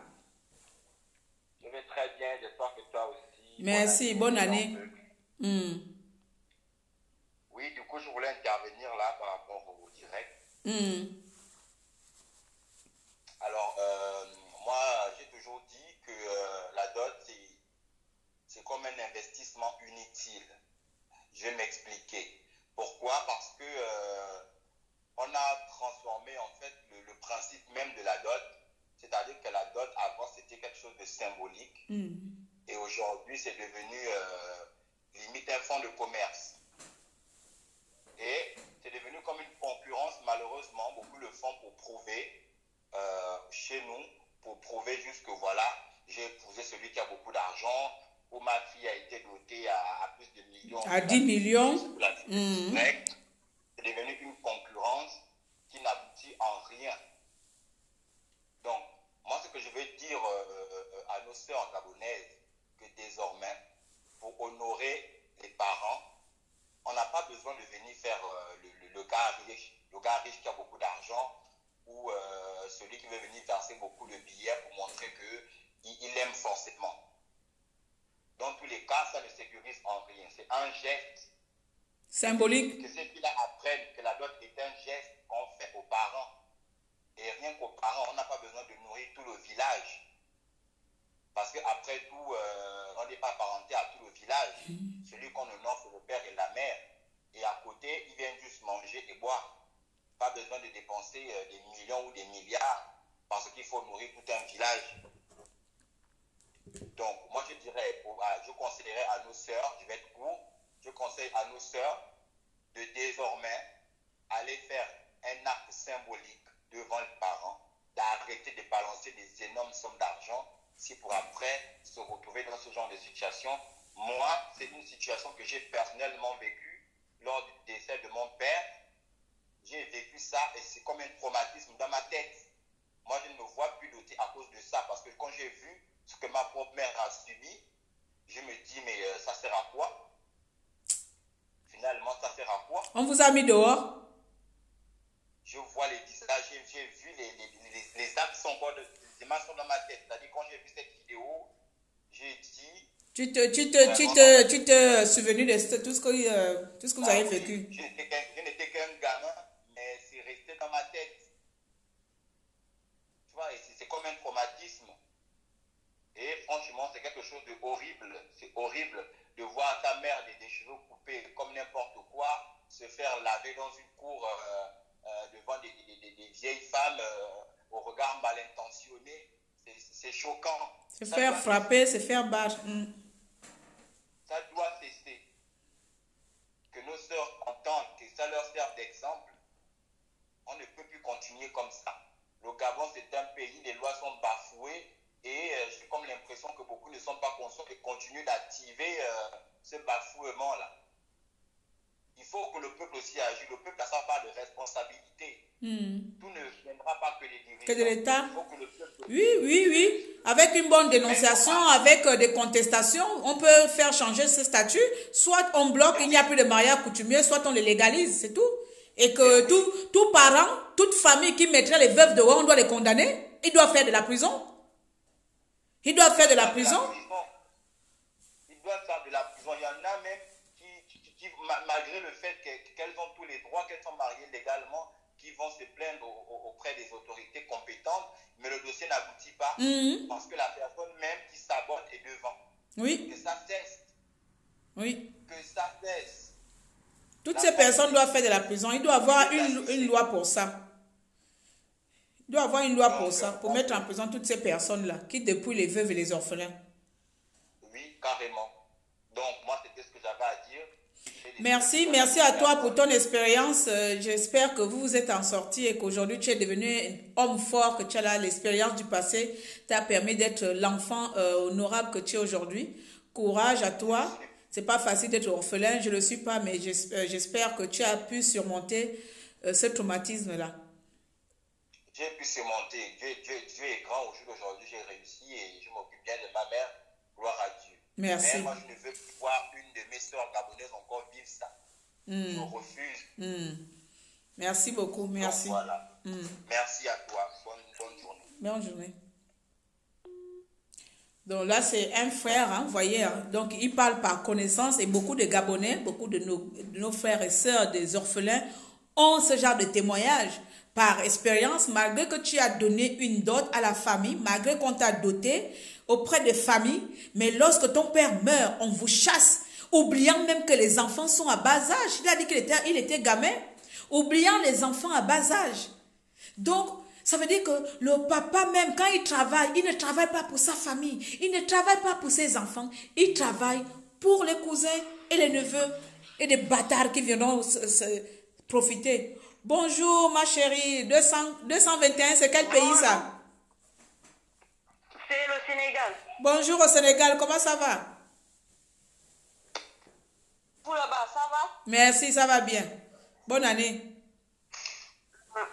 Je vais très bien, j'espère que toi aussi. Merci, bonne année. Oui, du coup, je voulais intervenir là par rapport au direct. Alors, moi, j'ai toujours dit que la dot, c'est comme un investissement inutile. Je vais m'expliquer. Pourquoi? Parce que on a transformé en fait le principe même de la dot, c'est-à-dire que la dot avant c'était quelque chose de symbolique et aujourd'hui c'est devenu limite un fonds de commerce. Et c'est devenu comme une concurrence, malheureusement, beaucoup le font pour prouver chez nous, pour prouver juste que voilà, j'ai épousé celui qui a beaucoup d'argent, ou ma fille a été dotée à plus de millions. À 10 millions. C'est devenu une concurrence qui n'aboutit en rien. Donc, moi, ce que je veux dire à nos sœurs gabonaises, que désormais, pour honorer les parents, on n'a pas besoin de venir faire le gars riche qui a beaucoup d'argent, celui qui veut venir verser beaucoup de billets pour montrer qu'il aime forcément. Dans tous les cas, ça ne sécurise en rien. C'est un geste symbolique. Que ces filles-là apprennent que la dot est un geste qu'on fait aux parents. Et rien qu'aux parents, on n'a pas besoin de nourrir tout le village. Parce qu'après tout, on n'est pas parenté à tout le village. Celui qu'on honore, c'est le père et la mère. Et à côté, ils viennent juste manger et boire. Pas besoin de dépenser des millions ou des milliards parce qu'il faut nourrir tout un village. Donc, moi, je conseillerais à nos sœurs, je vais être court, je conseille à nos sœurs de désormais aller faire un acte symbolique devant les parents, d'arrêter de balancer des énormes sommes d'argent si pour après se retrouver dans ce genre de situation. Moi, c'est une situation que j'ai personnellement vécue lors du décès de mon père. J'ai vécu ça et c'est comme un traumatisme dans ma tête. Moi, je ne me vois plus doté à cause de ça parce que quand j'ai vu ce que ma propre mère a subi, je me dis, mais ça sert à quoi? Finalement, ça sert à quoi? On vous a mis dehors? Je vois les visages, j'ai vu les actes sont encore, les images sont dans ma tête. C'est-à-dire, quand j'ai vu cette vidéo, j'ai dit... Tu te souvenu de tout ce que vous avez vécu? Je n'étais qu'un gamin, mais c'est resté dans ma tête. Tu vois, c'est comme un traumatisme. Et franchement, c'est quelque chose de horrible. C'est horrible de voir ta mère des cheveux coupés comme n'importe quoi, se faire laver dans une cour devant des vieilles femmes au regard mal intentionné. C'est choquant. Se faire frapper, se faire battre. Ça doit cesser. Que nos sœurs entendent, que ça leur serve d'exemple. On ne peut plus continuer comme ça. Le Gabon, c'est un pays, les lois sont bafouées et j'ai comme l'impression que beaucoup ne sont pas conscients et continuent d'activer ce bafouement-là. Il faut que le peuple aussi agisse. Le peuple a sa part de responsabilité. Tout ne viendra pas que des dirigeants. Que de l'État. Il faut que le peuple... Oui. Avec une bonne dénonciation, avec des contestations, on peut faire changer ce statut. Soit on bloque, il n'y a plus de mariage coutumier, soit on le légalise, c'est tout. Et que tout parent, toute famille qui mettrait les veuves dehors, on doit les condamner. Ils doivent faire de la prison. Ils doivent faire de la prison. Ils doivent faire de la prison. Il y en a même qui malgré le fait qu'elles ont tous les droits, qu'elles sont mariées légalement, qui vont se plaindre auprès des autorités compétentes, mais le dossier n'aboutit pas parce que la personne même qui sabote est devant. Oui. Que ça cesse. Oui. Que ça cesse. Toutes ces personnes doivent faire de la prison. Il doit y avoir une loi pour ça. Il doit y avoir une loi pour ça, pour mettre en prison toutes ces personnes-là qui dépouillent les veuves et les orphelins. Oui, carrément. Donc, moi, c'était ce que j'avais à dire. Merci à toi pour ton expérience. J'espère que vous vous êtes en sorti et qu'aujourd'hui tu es devenu un homme fort, que tu as l'expérience du passé t'a permis d'être l'enfant honorable que tu es aujourd'hui. Courage à toi. C'est pas facile d'être orphelin, je le suis pas, mais j'espère que tu as pu surmonter ce traumatisme-là. J'ai pu surmonter. Dieu est grand. Au jour d'aujourd'hui, j'ai réussi et je m'occupe bien de ma mère. Gloire à Dieu. Merci. Mais moi, je ne veux plus voir une de mes soeurs gabonaises encore vivre ça. Je refuse. Merci beaucoup. Merci. Donc, voilà. Merci à toi. Bonne journée. Bonne journée. Donc là, c'est un frère, hein, vous voyez. Hein, donc, il parle par connaissance et beaucoup de Gabonais, beaucoup de nos frères et sœurs, des orphelins, ont ce genre de témoignage par expérience, malgré que tu as donné une dot à la famille, malgré qu'on t'a doté auprès des familles, mais lorsque ton père meurt, on vous chasse, oubliant même que les enfants sont à bas âge. Il a dit qu'il était gamin, oubliant les enfants à bas âge. Donc, ça veut dire que le papa même, quand il travaille, il ne travaille pas pour sa famille, il ne travaille pas pour ses enfants, il travaille pour les cousins et les neveux et des bâtards qui viendront profiter. Bonjour ma chérie, 221, c'est quel pays ça? C'est le Sénégal. Bonjour au Sénégal, comment ça va? Pour là-bas, ça va? Merci, ça va bien. Bonne année.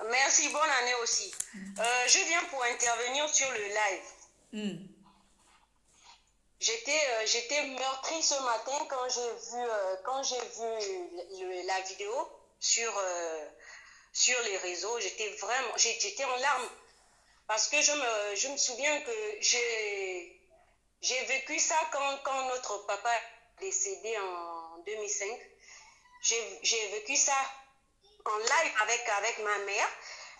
Merci, bonne année aussi. Je viens pour intervenir sur le live. J'étais meurtrie ce matin quand j'ai vu la vidéo sur les réseaux. J'étais en larmes. Parce que je me souviens que j'ai vécu ça quand notre papa est décédé en 2005. J'ai vécu ça en live avec ma mère.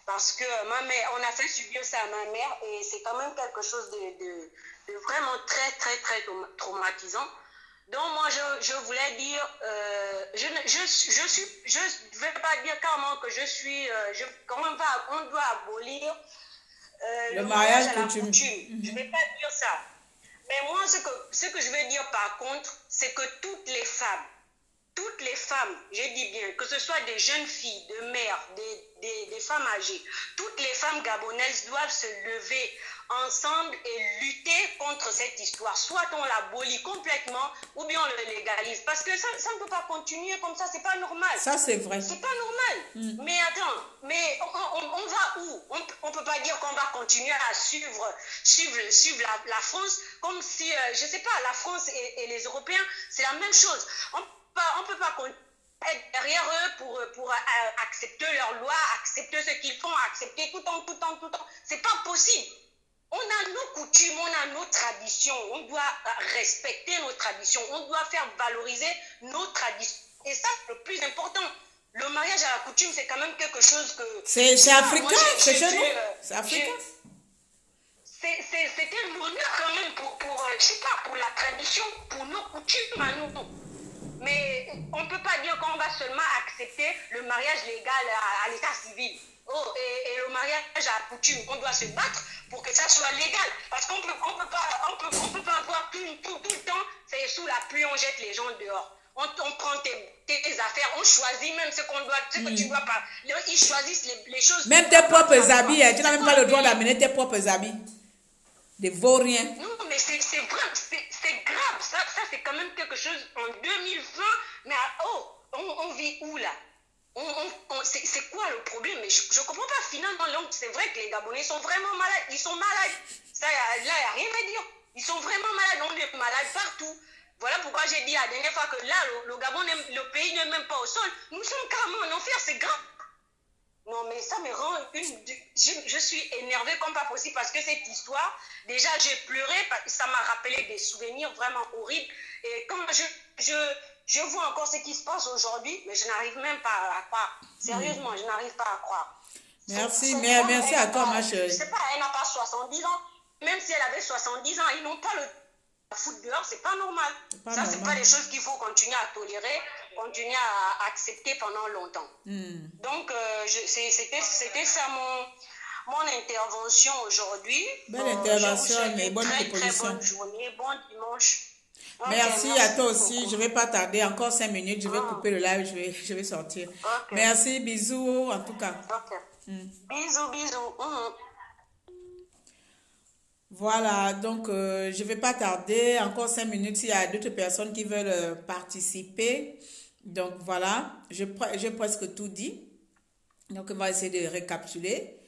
Parce que ma mère, on a fait subir ça à ma mère et c'est quand même quelque chose de vraiment très, très, très traumatisant. Donc moi, je voulais dire, je ne vais pas dire carrément que je suis, on doit abolir le mariage à la coutume. Je ne vais pas dire ça. Mais moi, ce que je veux dire par contre, c'est que toutes les femmes, je dis bien, que ce soit des jeunes filles, des mères, des femmes âgées, toutes les femmes gabonaises doivent se lever ensemble et lutter contre cette histoire. Soit on l'abolit complètement, ou bien on le légalise. Parce que ça ne peut pas continuer comme ça, c'est pas normal. Ça, c'est vrai. C'est pas normal. Mais attends, mais on va où? On peut pas dire qu'on va continuer à suivre la France comme si, je sais pas, la France et les Européens, c'est la même chose. On peut pas être derrière eux pour accepter leurs lois, accepter ce qu'ils font, accepter tout le temps. C'est pas possible. On a nos coutumes, on a nos traditions. On doit respecter nos traditions. On doit faire valoriser nos traditions. Et ça, c'est le plus important. Le mariage à la coutume, c'est quand même quelque chose que... C'est africain, c'est chez nous. C'est africain. C'était un honneur quand même je sais pas, pour la tradition, pour nos coutumes à nous. Mais on ne peut pas dire qu'on va seulement accepter le mariage légal à l'état civil. Et le mariage à la coutume, on doit se battre pour que ça soit légal. Parce qu'on peut pas avoir tout le temps, c'est sous la pluie, on jette les gens dehors. On prend tes affaires, on choisit même ce que tu dois pas. Ils choisissent les choses. Même tes propres habits, tu n'as même pas le droit d'amener tes propres habits. Des vauriens. Non, mais c'est grave. Ça c'est quand même quelque chose en 2020. Mais on vit où là? C'est quoi le problème? Mais je ne comprends pas. Finalement, c'est vrai que les Gabonais sont vraiment malades. Ils sont malades. Là, il n'y a rien à dire. Ils sont vraiment malades. On est malades partout. Voilà pourquoi j'ai dit la dernière fois que là, le Gabon, le pays n'est même pas au sol. Nous sommes carrément en enfer. C'est grave. Non, mais ça me rend je suis énervée comme pas possible parce que cette histoire, déjà j'ai pleuré, ça m'a rappelé des souvenirs vraiment horribles. Et quand je vois encore ce qui se passe aujourd'hui, mais je n'arrive même pas à croire. Sérieusement, je n'arrive pas à croire. Merci, merci à toi, ma chérie. Je sais pas, elle n'a pas 70 ans. Même si elle avait 70 ans, ils n'ont pas le foutre dehors, c'est pas normal. Ça, c'est pas des choses qu'il faut continuer à tolérer, continuer à accepter pendant longtemps. Donc, c'était ça mon intervention aujourd'hui. Belle intervention, mais bonne proposition. Très bonne journée, bon dimanche. Merci à toi aussi. Beaucoup. Je ne vais pas tarder. Encore 5 minutes. Je vais couper le live. Je vais sortir. Merci. Bisous en tout cas. Bisous. Voilà. Donc, je ne vais pas tarder. Encore 5 minutes. S'il y a d'autres personnes qui veulent participer. Donc, voilà. J'ai presque tout dit. Donc, on va essayer de récapituler.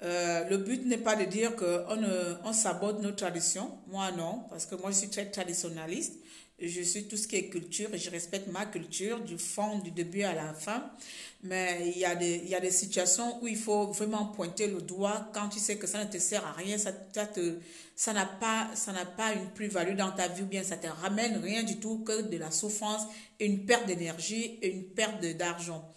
Le but n'est pas de dire qu'on sabote nos traditions. Moi, non, parce que moi, je suis très traditionnaliste. Je suis tout ce qui est culture et je respecte ma culture du fond, du début à la fin. Mais il y a des situations où il faut vraiment pointer le doigt quand tu sais que ça ne te sert à rien, ça n'a pas une plus-value dans ta vie ou bien ça te ramène rien du tout que de la souffrance et une perte d'énergie et une perte d'argent.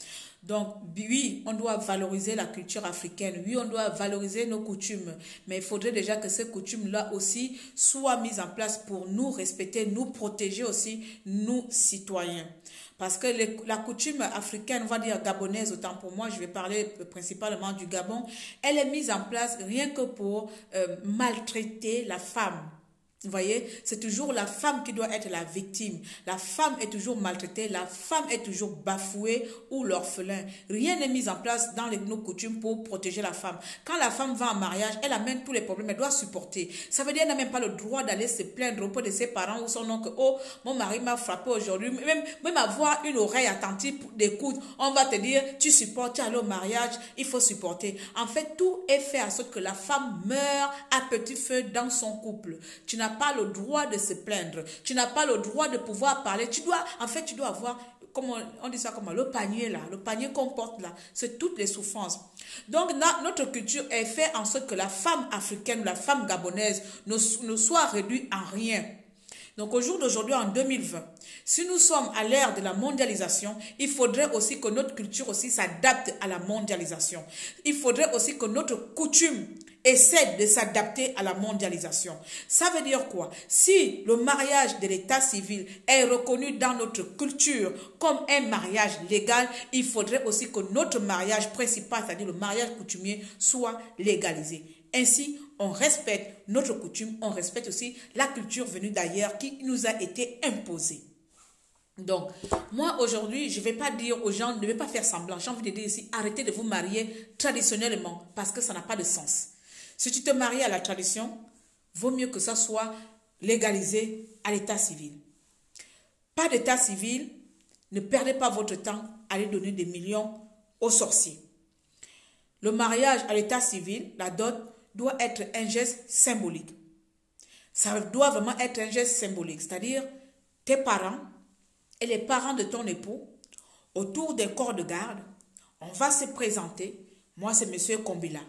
Donc, oui, on doit valoriser la culture africaine. Oui, on doit valoriser nos coutumes. Mais il faudrait déjà que ces coutumes-là aussi soient mises en place pour nous respecter, nous protéger aussi, nous, citoyens. Parce que la coutume africaine, on va dire gabonaise, autant pour moi, je vais parler principalement du Gabon, elle est mise en place rien que pour maltraiter la femme. Vous voyez, c'est toujours la femme qui doit être la victime. La femme est toujours maltraitée, la femme est toujours bafouée ou l'orphelin. Rien n'est mis en place dans nos coutumes pour protéger la femme. Quand la femme va en mariage, elle amène tous les problèmes, elle doit supporter. Ça veut dire qu'elle n'a même pas le droit d'aller se plaindre auprès de ses parents ou son oncle. Oh, mon mari m'a frappé aujourd'hui. Même avoir une oreille attentive d'écoute, on va te dire, tu supportes, tu es allé au mariage, il faut supporter. En fait, tout est fait à sorte que la femme meurt à petit feu dans son couple. Tu n'as pas le droit de se plaindre. Tu n'as pas le droit de pouvoir parler. Tu dois avoir, comment on dit ça comment, le panier là, le panier qu'on porte là, c'est toutes les souffrances. Donc notre culture est fait en sorte que la femme africaine ou la femme gabonaise ne soit réduite en rien. Donc au jour d'aujourd'hui, en 2020, si nous sommes à l'ère de la mondialisation, il faudrait aussi que notre culture aussi s'adapte à la mondialisation. Il faudrait aussi que notre coutume essaie de s'adapter à la mondialisation. Ça veut dire quoi? Si le mariage de l'état civil est reconnu dans notre culture comme un mariage légal, il faudrait aussi que notre mariage principal, c'est-à-dire le mariage coutumier, soit légalisé. Ainsi, on respecte notre coutume, on respecte aussi la culture venue d'ailleurs qui nous a été imposée. Donc, moi aujourd'hui, je ne vais pas dire aux gens, ne vais pas faire semblant. J'ai envie de dire ici, arrêtez de vous marier traditionnellement parce que ça n'a pas de sens. Si tu te maries à la tradition, vaut mieux que ça soit légalisé à l'état civil. Pas d'état civil, ne perdez pas votre temps à aller donner des millions aux sorciers. Le mariage à l'état civil, la dot, doit être un geste symbolique. Ça doit vraiment être un geste symbolique, c'est-à-dire tes parents et les parents de ton époux, autour des corps de garde, on va se présenter. Moi, c'est monsieur Kombila.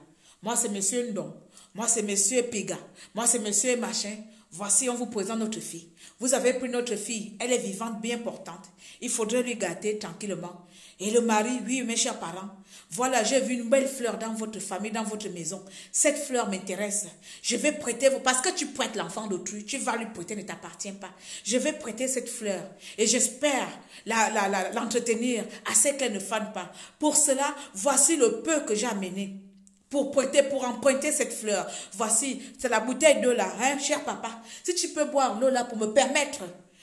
Moi, c'est monsieur Ndon. Moi, c'est monsieur Piga. Moi, c'est monsieur Machin. Voici, on vous présente notre fille. Vous avez pris notre fille. Elle est vivante, bien portante. Il faudrait lui gâter tranquillement. Et le mari, oui, mes chers parents, voilà, j'ai vu une belle fleur dans votre famille, dans votre maison. Cette fleur m'intéresse. Je vais prêter, parce que tu prêtes l'enfant d'autrui, tu vas lui prêter, ne t'appartient pas. Je vais prêter cette fleur et j'espère l'entretenir assez qu'elle ne fane pas. Pour cela, voici le peu que j'ai amené. Pour emprunter cette fleur. Voici, c'est la bouteille d'eau là, hein, cher papa. Si tu peux boire l'eau là pour me permettre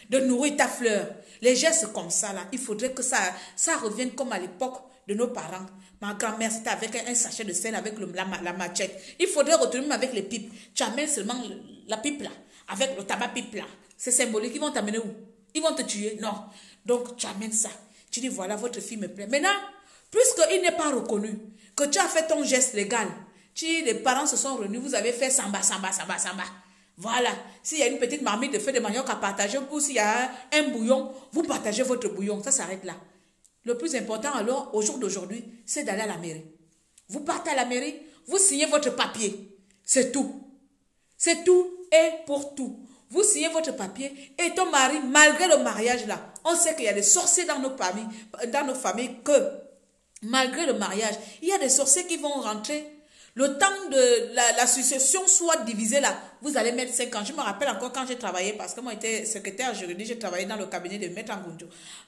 de nourrir ta fleur. Les gestes comme ça là, il faudrait que ça revienne comme à l'époque de nos parents. Ma grand-mère, c'était avec un sachet de sel avec la machette. Il faudrait retourner avec les pipes. Tu amènes seulement la pipe là, avec le tabac pipe là. C'est symbolique. Ils vont t'amener où? Ils vont te tuer? Non. Donc, tu amènes ça. Tu dis, voilà, votre fille me plaît. Maintenant, puisqu'il n'est pas reconnu, que tu as fait ton geste légal, les parents se sont réunis, vous avez fait samba. Voilà. S'il y a une petite marmite de feu de manioc à partager, ou s'il y a un bouillon, vous partagez votre bouillon. Ça s'arrête là. Le plus important alors, au jour d'aujourd'hui, c'est d'aller à la mairie. Vous partez à la mairie, vous signez votre papier. C'est tout. C'est tout et pour tout. Vous signez votre papier et ton mari, malgré le mariage là, on sait qu'il y a des sorciers dans nos familles que, malgré le mariage, il y a des sorciers qui vont rentrer. Le temps de la succession soit divisé là, vous allez mettre 5 ans. Je me rappelle encore quand j'ai travaillé, parce que moi j'étais secrétaire juridique, j'ai travaillé dans le cabinet de Maître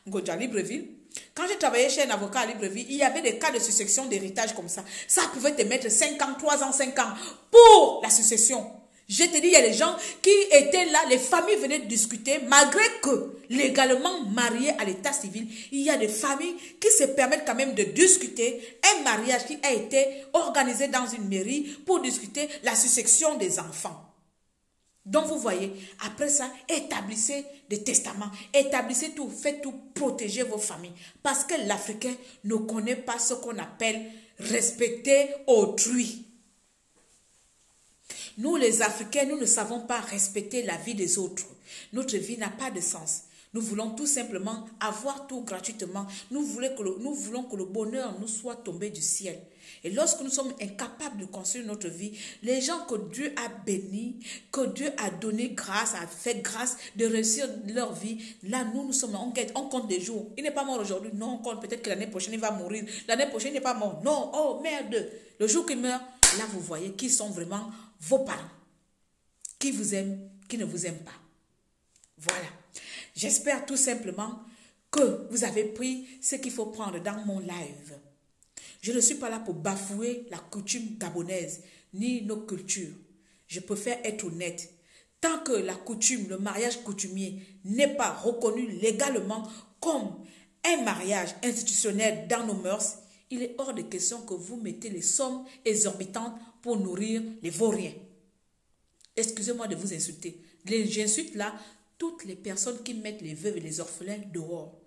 Ngodja à Libreville. Quand j'ai travaillé chez un avocat à Libreville, il y avait des cas de succession d'héritage comme ça. Ça pouvait te mettre 5 ans, 3 ans, 5 ans pour la succession. Je te dis, il y a des gens qui étaient là, les familles venaient discuter, malgré que légalement mariés à l'état civil, il y a des familles qui se permettent quand même de discuter un mariage qui a été organisé dans une mairie pour discuter la succession des enfants. Donc vous voyez, après ça, établissez des testaments, établissez tout, faites tout, protégez vos familles. Parce que l'Africain ne connaît pas ce qu'on appelle respecter autrui. Nous, les Africains, nous ne savons pas respecter la vie des autres. Notre vie n'a pas de sens. Nous voulons tout simplement avoir tout gratuitement. Nous voulons que le bonheur nous soit tombé du ciel. Et lorsque nous sommes incapables de construire notre vie, les gens que Dieu a bénis, que Dieu a donné grâce, a fait grâce de réussir leur vie, là, nous sommes, on compte des jours. Il n'est pas mort aujourd'hui. Non, on compte peut-être que l'année prochaine, il va mourir. L'année prochaine, il n'est pas mort. Non, oh merde. Le jour qu'il meurt, là, vous voyez qui sont vraiment vos parents. Qui vous aiment, qui ne vous aiment pas. Voilà. J'espère tout simplement que vous avez pris ce qu'il faut prendre dans mon live. Je ne suis pas là pour bafouer la coutume gabonaise, ni nos cultures. Je préfère être honnête. Tant que la coutume, le mariage coutumier n'est pas reconnu légalement comme un mariage institutionnel dans nos mœurs, il est hors de question que vous mettez les sommes exorbitantes pour nourrir les vauriens. Excusez-moi de vous insulter. J'insulte là toutes les personnes qui mettent les veuves et les orphelins dehors.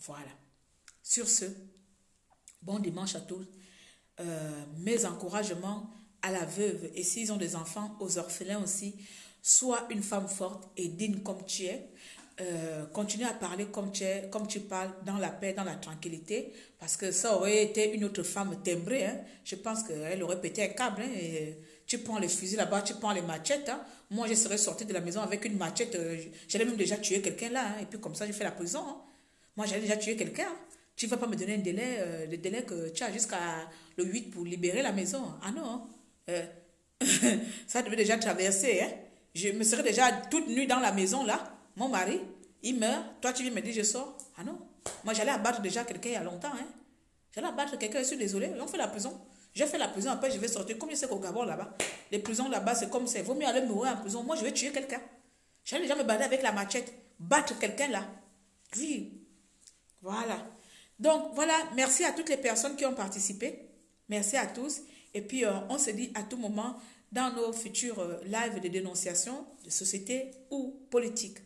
Voilà. Sur ce, bon dimanche à tous. Mes encouragements à la veuve et s'ils ont des enfants, aux orphelins aussi. Sois une femme forte et digne comme tu es. continue à parler comme tu parles, dans la paix, dans la tranquillité, parce que ça aurait été une autre femme timbrée. Hein. Je pense qu'elle aurait pété un câble. Hein, et tu prends les fusils là-bas, tu prends les machettes. Hein. Moi, je serais sortie de la maison avec une machette. J'allais même déjà tuer quelqu'un là. Hein, et puis comme ça, j'ai fait la prison. Hein. Moi, j'allais déjà tuer quelqu'un. Hein. Tu ne vas pas me donner un délai, le délai que tu as jusqu'à le 8 pour libérer la maison. Ah non. Ça devait déjà traverser. Hein. Je me serais déjà toute nue dans la maison là. Mon mari, il meurt. Toi, tu viens me dire, je sors. Ah non. Moi, j'allais abattre déjà quelqu'un il y a longtemps. Hein. J'allais abattre quelqu'un, je suis désolée. On fait la prison. J'ai fait la prison, après je vais sortir. Comme je sais qu'au Gabon là-bas, les prisons là-bas, c'est comme ça. Il vaut mieux aller mourir en prison. Moi, je vais tuer quelqu'un. J'allais déjà me battre avec la machette. Battre quelqu'un là. Oui. Voilà. Donc, voilà. Merci à toutes les personnes qui ont participé. Merci à tous. Et puis, on se dit à tout moment dans nos futurs lives de dénonciation de société ou politique.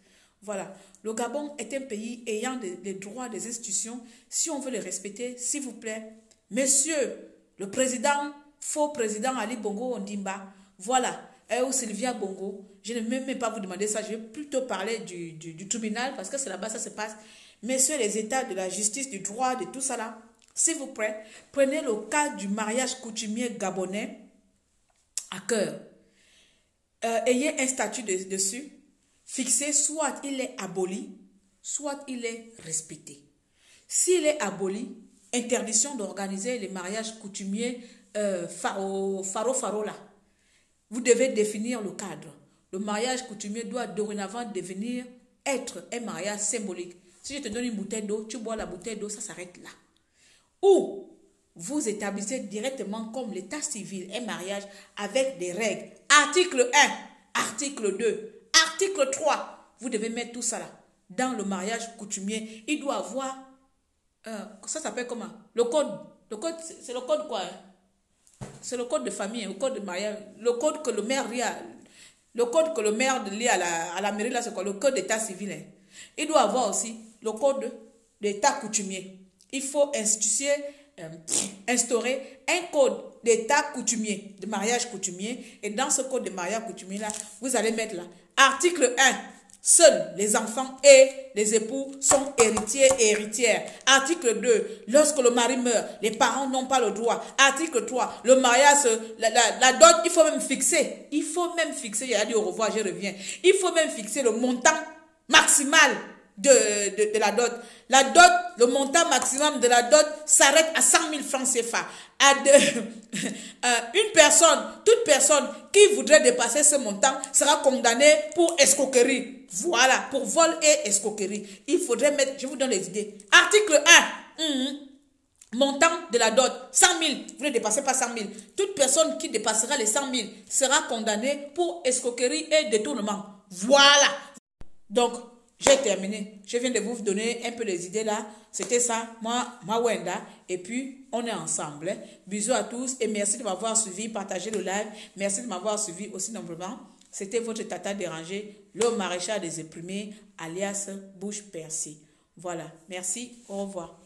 Voilà. Le Gabon est un pays ayant les droits des institutions. Si on veut les respecter, s'il vous plaît, monsieur le président, faux président Ali Bongo Ondimba, voilà, ou Sylvia Bongo, je ne vais même pas vous demander ça, je vais plutôt parler du tribunal, parce que c'est là-bas ça se passe. Messieurs les états de la justice, du droit, de tout ça là, s'il vous plaît, prenez le cas du mariage coutumier gabonais à cœur. Ayez un statut dessus, fixé, soit il est aboli, soit il est respecté. S'il est aboli, interdiction d'organiser les mariages coutumiers faro là. Vous devez définir le cadre. Le mariage coutumier doit dorénavant être un mariage symbolique. Si je te donne une bouteille d'eau, tu bois la bouteille d'eau, ça s'arrête là. Ou vous établissez directement comme l'état civil un mariage avec des règles. Article 1, article 2, article 3. Vous devez mettre tout ça là. Dans le mariage coutumier, il doit avoir... ça s'appelle comment? Le code. Le code, c'est le code quoi? C'est le code de famille, le code de mariage. Le code que le maire lit à la mairie, là, c'est quoi? Le code d'état civil. Hein. Il doit avoir aussi le code d'état coutumier. Il faut instaurer un code d'état coutumier, de mariage coutumier. Et dans ce code de mariage coutumier, là, vous allez mettre là, article 1. Seuls les enfants et les époux sont héritiers et héritières. Article 2. Lorsque le mari meurt, les parents n'ont pas le droit. Article 3. Le mariage, la dot, il faut même fixer. Il faut même fixer, il a dit au revoir, je reviens. Il faut même fixer le montant maximal de la dot. La dot, le montant maximum de la dot s'arrête à 100 000 francs CFA. Toute personne qui voudrait dépasser ce montant sera condamnée pour escroquerie. Voilà, pour vol et escroquerie. Il faudrait mettre, je vous donne les idées. Article 1. Montant de la dot, 100 000. Vous ne dépassez pas 100 000. Toute personne qui dépassera les 100 000 sera condamnée pour escroquerie et détournement. Voilà. Donc, j'ai terminé. Je viens de vous donner un peu les idées là. C'était ça, moi, Wenda. Et puis, on est ensemble. Bisous à tous et merci de m'avoir suivi. Partagez le live. Merci de m'avoir suivi aussi nombreusement. C'était votre tata dérangé, le maréchal des éprimés, alias Bouche Percée. Voilà. Merci. Au revoir.